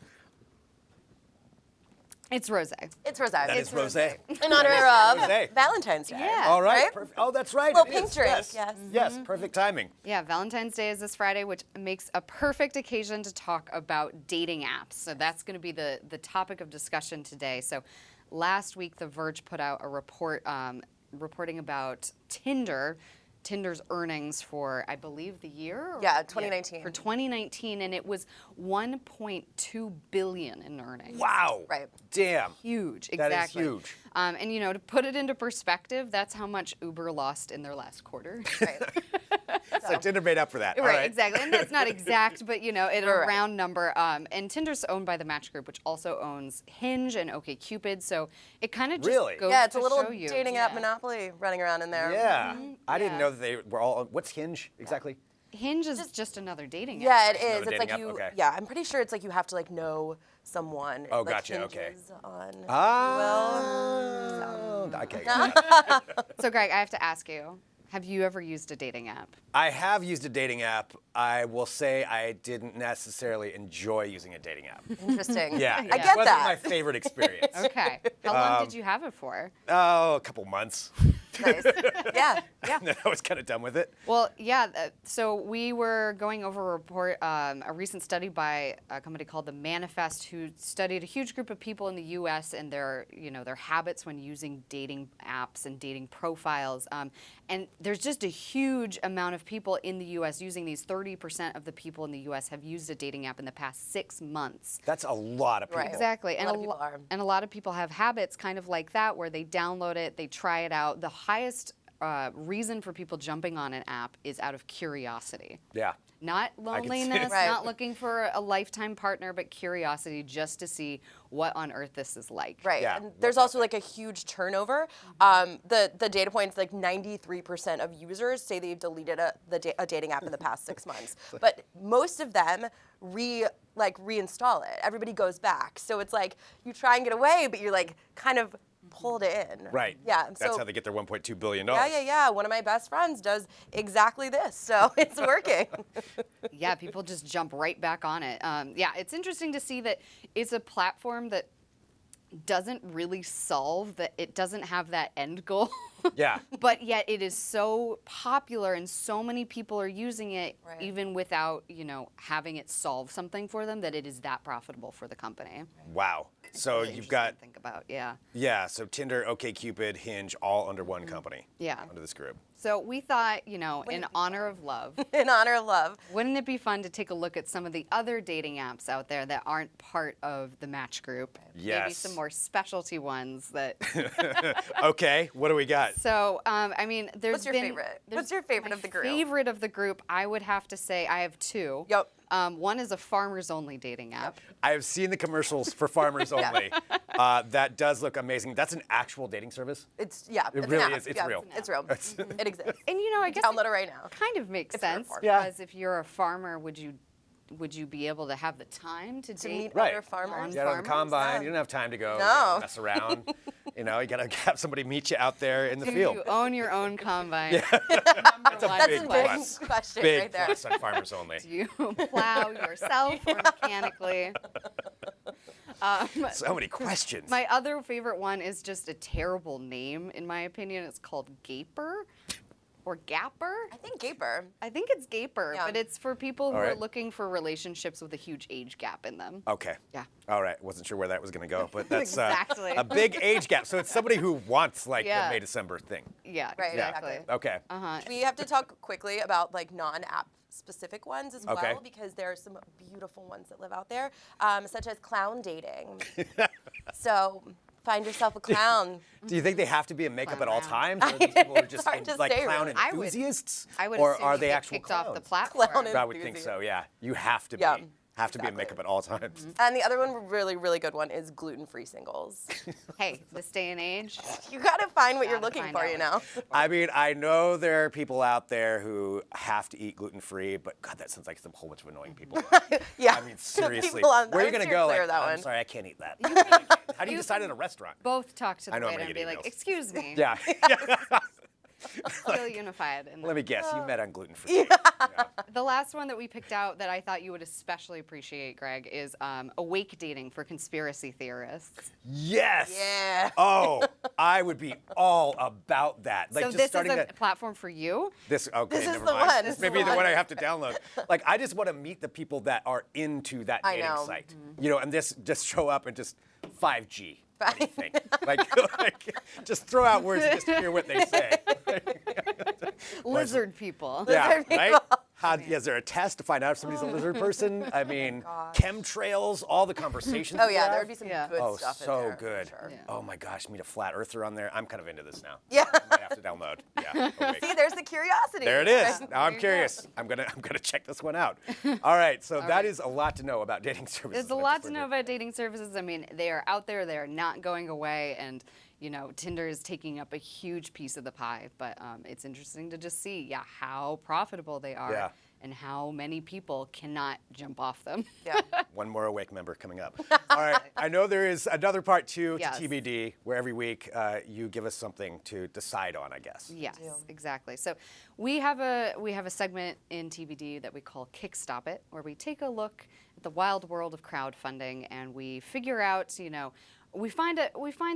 S7: It's rosé.
S8: It's rosé.
S1: That is rosé.
S8: In honor of
S1: Rosé.
S8: Valentine's Day.
S7: Yeah.
S1: All right.
S8: Right?
S1: Perfect. Oh, that's right.
S8: Little
S1: it
S8: pink
S1: is.
S8: drink,
S1: Yes.
S8: yes.
S1: Yes. Perfect timing.
S7: Yeah, Valentine's Day is this Friday, which makes a perfect occasion to talk about dating apps. So that's going to be the topic of discussion today. So last week, The Verge put out a report reporting about Tinder's earnings for, I believe, the year?
S8: Yeah, 2019.
S7: For 2019, and it was $1.2 billion in earnings.
S1: Wow.
S8: Right.
S1: Damn.
S7: Huge,
S1: That is
S7: exactly.
S1: huge.
S7: And to put it into perspective, that's how much Uber lost in their last quarter.
S8: Right.
S1: So Tinder made up for that. All
S7: Right,
S1: right.
S7: exactly. And that's not exact, but it's a
S8: Right.
S7: round number. And Tinder's owned by the Match Group, which also owns Hinge and OkCupid. So it kind of just
S1: Really?
S7: goes
S8: Yeah, it's a
S7: to
S8: little
S7: show you.
S8: dating app monopoly running around in there.
S1: Yeah. I didn't
S7: Yeah.
S1: know that they were all. What's Hinge exactly?
S7: Hinge is just another dating app.
S8: Yeah, it is.
S1: Another
S8: It's
S1: dating
S8: like
S1: app?
S8: you.
S1: Okay.
S8: Yeah, I'm pretty sure it's like you have to know someone.
S1: Oh,
S8: It, like,
S1: gotcha, okay.
S8: hinges On.
S1: Okay.
S7: So, Greg, I have to ask you, have you ever used a dating app?
S1: I have used a dating app. I will say I didn't necessarily enjoy using a dating app.
S8: Interesting.
S1: Yeah.
S8: I
S1: It
S8: get
S1: wasn't
S8: that.
S1: my favorite experience.
S7: Okay. How long did you have it for?
S1: Oh, a couple months.
S8: Nice. Yeah. Yeah.
S1: And then I was kind of done with it.
S7: Well, yeah. So we were going over a report, a recent study by a company called The Manifest, who studied a huge group of people in the U.S. and their habits when using dating apps and dating profiles. And there's just a huge amount of people in the U.S. using these. 30% of the people in the U.S. have used a dating app in the past 6 months.
S1: That's a lot of people.
S8: Right.
S7: Exactly.
S8: A lot of people are.
S7: And a lot of people have habits kind of like that, where they download it, they try it out. The highest reason for people jumping on an app is out of curiosity.
S1: Yeah.
S7: Not
S1: can see
S7: loneliness,
S1: it.
S8: Right.
S7: not looking for a lifetime partner, but curiosity just to see what on earth this is like.
S8: Right.
S1: Yeah.
S8: And there's also like a huge turnover. The data points, like 93% of users say they've deleted a dating app in the past 6 months. But most of them reinstall it. Everybody goes back. So it's like you try and get away, but you're like kind of pulled in.
S1: Right.
S8: Yeah.
S1: That's
S8: so,
S1: how they get their $1.2 billion.
S8: yeah. One of my best friends does exactly this. So it's working.
S7: Yeah, people just jump right back on it. It's interesting to see that it's a platform that doesn't really solve that. It doesn't have that end goal.
S1: Yeah.
S7: But yet it is so popular and so many people are using it,
S8: Right.
S7: even without, having it solve something for them, that it is that profitable for the company.
S1: Wow. So
S7: Really
S1: you've
S7: interesting
S1: got,
S7: to think about, yeah.
S1: so Tinder, OkCupid, Hinge, all under one company.
S7: Yeah.
S1: Under this group.
S7: So we thought, in honor of love,
S8: In honor of love.
S7: wouldn't it be fun to take a look at some of the other dating apps out there that aren't part of the Match Group? Maybe
S1: Yes.
S7: some more specialty ones that.
S1: Okay. What do we got?
S7: So, there's
S8: What's your
S7: been.
S8: favorite?
S7: there's-
S8: What's your favorite
S7: my
S8: of the group?
S7: Favorite of the group, I would have to say I have two.
S8: Yep.
S7: One is a farmers only dating app.
S1: I have seen the commercials for farmers only. That does look amazing. That's an actual dating service?
S8: It's
S1: It
S8: it's
S1: really
S8: an app.
S1: is. It's
S8: Yeah,
S1: real.
S8: It's real. It exists.
S7: And I guess
S8: Download it right now.
S7: kind of makes
S8: If you're a
S7: sense
S8: farmer.
S1: Yeah.
S7: because if you're a farmer, would you be able to have the time to
S8: To
S7: date?
S8: meet
S1: Right.
S8: other farmers.
S1: You got on the
S7: farmers?
S1: combine. You don't have time to go
S8: No.
S1: mess around. You got to have somebody meet you out there in the
S7: Do
S1: field.
S7: you own your own combine?
S1: That's a
S8: That's
S1: big
S8: a big
S1: plus.
S8: question
S1: Big
S8: right there.
S1: plus on farmers only.
S7: Do you plow yourself or mechanically?
S1: So many questions.
S7: My other favorite one is just a terrible name, in my opinion. It's called Gaper. or Gapper.
S8: I think Gaper.
S7: I think it's Gaper,
S8: Yeah.
S7: but it's for people who
S1: All
S7: are
S1: right.
S7: looking for relationships with a huge age gap in them.
S1: Okay.
S7: Yeah.
S1: All right. Wasn't sure where that was going to go, but that's
S7: Exactly.
S1: a big age gap. So it's somebody who wants like
S7: Yeah.
S1: the May-December thing.
S7: Yeah,
S8: Right,
S7: exactly.
S8: exactly.
S1: Okay.
S8: We have to talk quickly about like non-app specific ones as
S1: Okay.
S8: well, because there are some beautiful ones that live out there, such as clown dating. So find yourself a clown.
S1: Do you think they have to be in makeup
S7: Clown
S1: at all
S7: around.
S1: times? Or are these people who are
S8: It's
S1: just
S8: hard to
S1: like
S8: say,
S1: clown
S8: really.
S1: enthusiasts?
S7: I would
S1: or
S7: assume
S1: are
S7: you
S1: they
S7: get
S1: actual
S7: kicked
S1: clowns?
S7: off the platform.
S8: Clown
S1: I would think so. Yeah. You have to be.
S8: Yeah.
S1: Have to be in
S8: Exactly.
S1: makeup at all times.
S8: And the other one, really, really good one, is gluten-free singles.
S7: Hey, this day and age,
S8: You gotta find what you're
S7: Gotta
S8: looking
S7: find
S8: for,
S7: out
S8: you know?
S1: I mean, I know there are people out there who have to eat gluten-free, but God, that sounds like some whole bunch of annoying people.
S8: Yeah.
S1: I mean, seriously.
S8: People on-
S1: Where are
S8: I
S1: you
S8: would
S1: going to
S8: steer
S1: go?
S8: clear
S1: Like,
S8: of that
S1: I'm
S8: one.
S1: sorry, I can't eat that. How do you decide at a restaurant?
S7: both talk to
S1: I
S7: the
S1: know I'm
S7: waiter
S1: gonna
S7: and be
S1: get
S7: like,
S1: emails.
S7: excuse me.
S1: Yeah.
S7: Feel unified. And
S1: Let me guess. You met on gluten-free.
S7: the last one that we picked out that I thought you would especially appreciate, Greg, is awake dating for conspiracy theorists.
S1: Yes.
S8: Yeah.
S1: Oh, I would be all about that. Like
S7: So
S1: just
S7: this is
S1: starting
S7: a
S1: that.
S7: platform for you.
S1: This okay,
S8: This is
S1: never
S8: the
S1: mind.
S8: one,
S1: This
S8: this
S1: may
S8: is
S1: be
S8: the
S1: the one
S8: one.
S1: I have to download. Like I just want to meet the people that are into that
S8: I
S1: dating
S8: know.
S1: site. You know, and this just show up and just 5G. What do you think? like, just throw out words and just hear what they say.
S7: Lizard people.
S1: Yeah,
S8: Lizard
S1: right?
S8: people.
S1: Is there a test to find out if somebody's a lizard person? I mean, chemtrails, all the conversations.
S8: Oh
S1: we
S8: yeah,
S1: have.
S8: there would be some
S7: Yeah.
S8: good
S1: Oh,
S8: stuff in
S1: so
S8: there. for
S1: good.
S8: sure.
S7: Yeah.
S1: Oh my gosh, meet a flat earther on there. I'm kind of into this now.
S8: Yeah.
S1: I might have to download. Yeah. awake.
S8: See, there's the curiosity.
S1: There it is.
S8: Right?
S1: Now I'm
S7: you go.
S1: curious. I'm gonna check this one out. All right. So that is a lot to know about dating services.
S7: There's a lot to know about dating services. I mean, they are out there. They are not going away. And, you know, Tinder is taking up a huge piece of the pie. But it's interesting to just see, how profitable they are
S1: Yeah.
S7: and how many people cannot jump off them.
S8: Yeah.
S1: One more awake member coming up. All right. I know there is another part 2
S7: Yes.
S1: to TBD, where every week you give us something to decide on, I guess.
S7: Yes, exactly. So we have a segment in TBD that we call Kick Stop It, where we take a look at the wild world of crowdfunding and we figure out, we find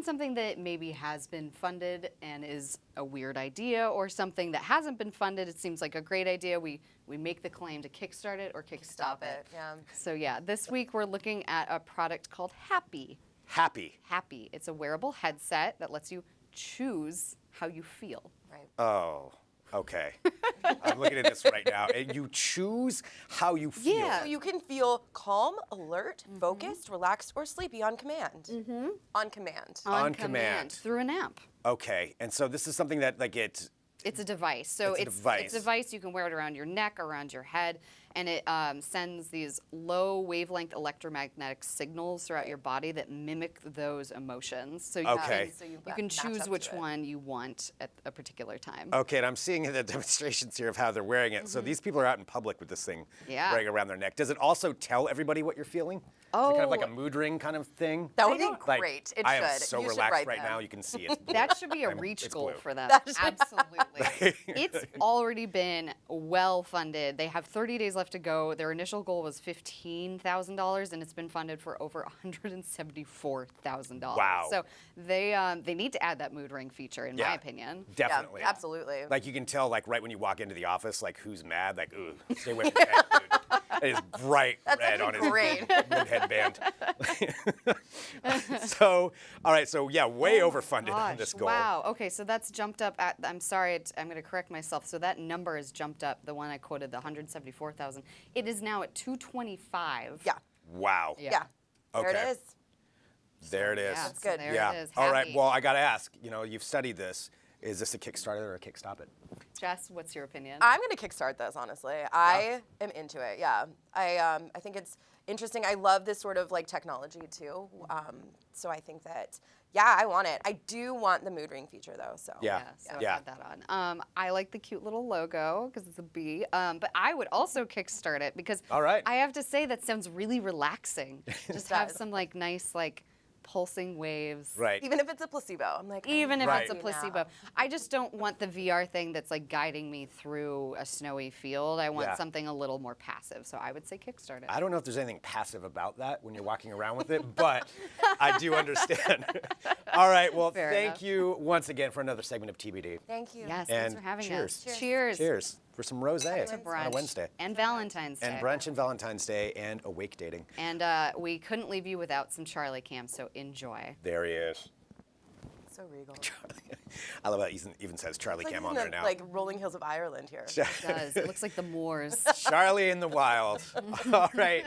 S7: something that maybe has been funded and is a weird idea, or something that hasn't been funded. It seems like a great idea. We make the claim to kickstart it or kick stop it.
S8: Yeah.
S7: So this week we're looking at a product called Happy.
S1: Happy.
S7: Happy. It's a wearable headset that lets you choose how you feel.
S8: Right.
S1: Oh. Okay. I'm looking at this right now. And you choose how you feel.
S7: Yeah.
S8: So you can feel calm, alert, focused, relaxed, or sleepy on command. Mm-hmm. On command.
S1: On command.
S7: Through an app.
S1: Okay. And so this is something that like
S7: It's a device. So
S1: It's a device.
S7: It's a device. You can wear it around your neck, around your head, and it sends these low wavelength electromagnetic signals throughout your body that mimic those emotions. So you
S1: Okay.
S7: can,
S8: So you
S7: can
S8: match
S7: choose
S8: up
S7: which
S8: to it.
S7: one you want at a particular time.
S1: Okay, and I'm seeing the demonstrations here of how they're wearing it. So these people are out in public with this thing
S7: Mm-hmm. Yeah.
S1: wearing it around their neck. Does it also tell everybody what you're feeling? Is it kind of like a
S7: Oh.
S1: mood ring kind of thing?
S8: That would be
S1: Like,
S8: great. It
S1: I
S8: should.
S1: am so
S8: You should
S1: relaxed
S8: write
S1: right
S8: them.
S1: now. You can see it.
S7: That should be a reach
S1: it's
S7: goal
S1: blue.
S7: for them.
S8: That should-
S7: Absolutely. It's already been well funded. They have 30 days left to go. Their initial goal was $15,000, and it's been funded for over $174,000.
S1: Wow.
S7: So they need to add that mood ring feature, in
S1: Yeah.
S7: my opinion.
S1: Definitely.
S8: Yeah, absolutely.
S1: Like you can tell, like right when you walk into the office, like who's mad, like ooh, stay away from that dude. It is bright red on his
S8: great.
S1: moon headband. So, all right, so yeah, way overfunded on
S7: Gosh,
S1: this goal.
S7: wow. Okay, so that's jumped up at, I'm sorry, I'm going to correct myself. So that number has jumped up, the one I quoted, the 174,000. It is now at 225.
S8: Yeah.
S1: Wow.
S7: Yeah.
S8: Yeah. There
S1: Okay.
S8: it is.
S1: There it is.
S7: Yeah,
S8: That's
S7: so
S8: good.
S7: there
S1: Yeah.
S7: it is.
S1: All right.
S7: Happy.
S1: Well, I got to ask. You know, you've studied this. Is this a Kickstarter or a Kickstop It?
S7: Jess, what's your opinion?
S8: I'm gonna kickstart this, honestly. I am into it. Yeah. I think it's interesting. I love this sort of like technology too. So I think that I want it. I do want the mood ring feature though. So
S1: Yeah.
S7: So
S1: Yeah.
S7: I had that on. I like the cute little logo because it's a bee. But I would also kickstart it because
S1: All right.
S7: I have to say that sounds really relaxing. Just have
S8: does.
S7: some like nice like pulsing waves.
S1: Right.
S8: Even if it's a placebo, I'm like,
S7: Even if
S1: Right.
S7: it's a placebo. I just don't want the VR thing that's like guiding me through a snowy field. I want
S1: Yeah.
S7: something a little more passive. So I would say Kickstart it.
S1: I don't know if there's anything passive about that when you're walking around with it, but I do understand. All right, well,
S7: Fair
S1: thank
S7: enough.
S1: you once again for another segment of TBD.
S8: Thank you.
S7: Yes,
S1: And
S7: thanks for having
S1: cheers.
S7: us. Cheers.
S1: Cheers for some rosé on a
S7: Brunch.
S1: Wednesday.
S7: And Valentine's Day.
S1: And brunch and Valentine's Day and awake dating.
S7: And we couldn't leave you without some Charlie Cam, so enjoy.
S1: There he is.
S8: So regal.
S1: I love how he even says Charlie
S8: It's
S1: Cam
S8: like
S1: on
S8: he's
S1: there
S8: in the,
S1: now.
S8: like Rolling Hills of Ireland here.
S7: It does. It looks like the Moors.
S1: Charlie in the wild. All right.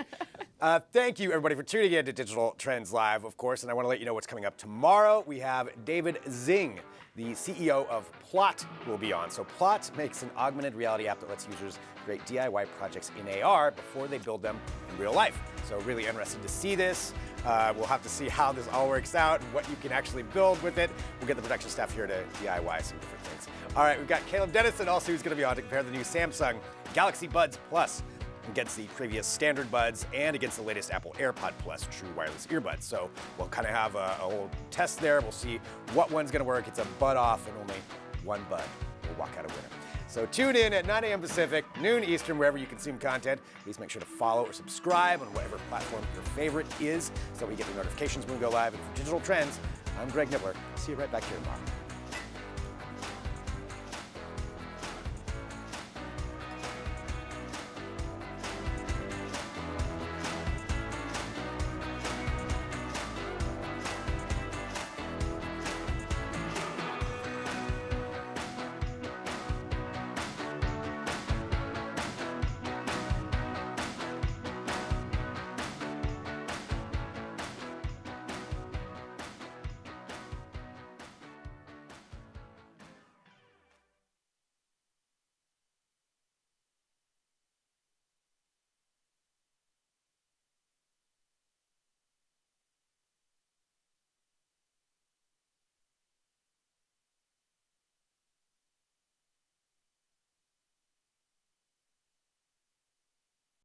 S1: Thank you, everybody, for tuning in to Digital Trends Live, of course. And I want to let you know what's coming up tomorrow. We have David Zing, the CEO of Plot, who will be on. So Plot makes an augmented reality app that lets users create DIY projects in AR before they build them in real life. So really interested to see this. We'll have to see how this all works out and what you can actually build with it. We'll get the production staff here to DIY some different things. All right, we've got Caleb Dennison also who's going to be on to compare the new Samsung Galaxy Buds Plus against the previous standard buds and against the latest Apple AirPod Plus true wireless earbuds. So we'll kind of have a whole test there. We'll see what one's going to work. It's a bud off and only one bud will walk out a winner. So tune in at 9 a.m. Pacific, noon Eastern, wherever you consume content. Please make sure to follow or subscribe on whatever platform your favorite is so we get the notifications when we go live. And for Digital Trends, I'm Greg Nibbler. See you right back here tomorrow.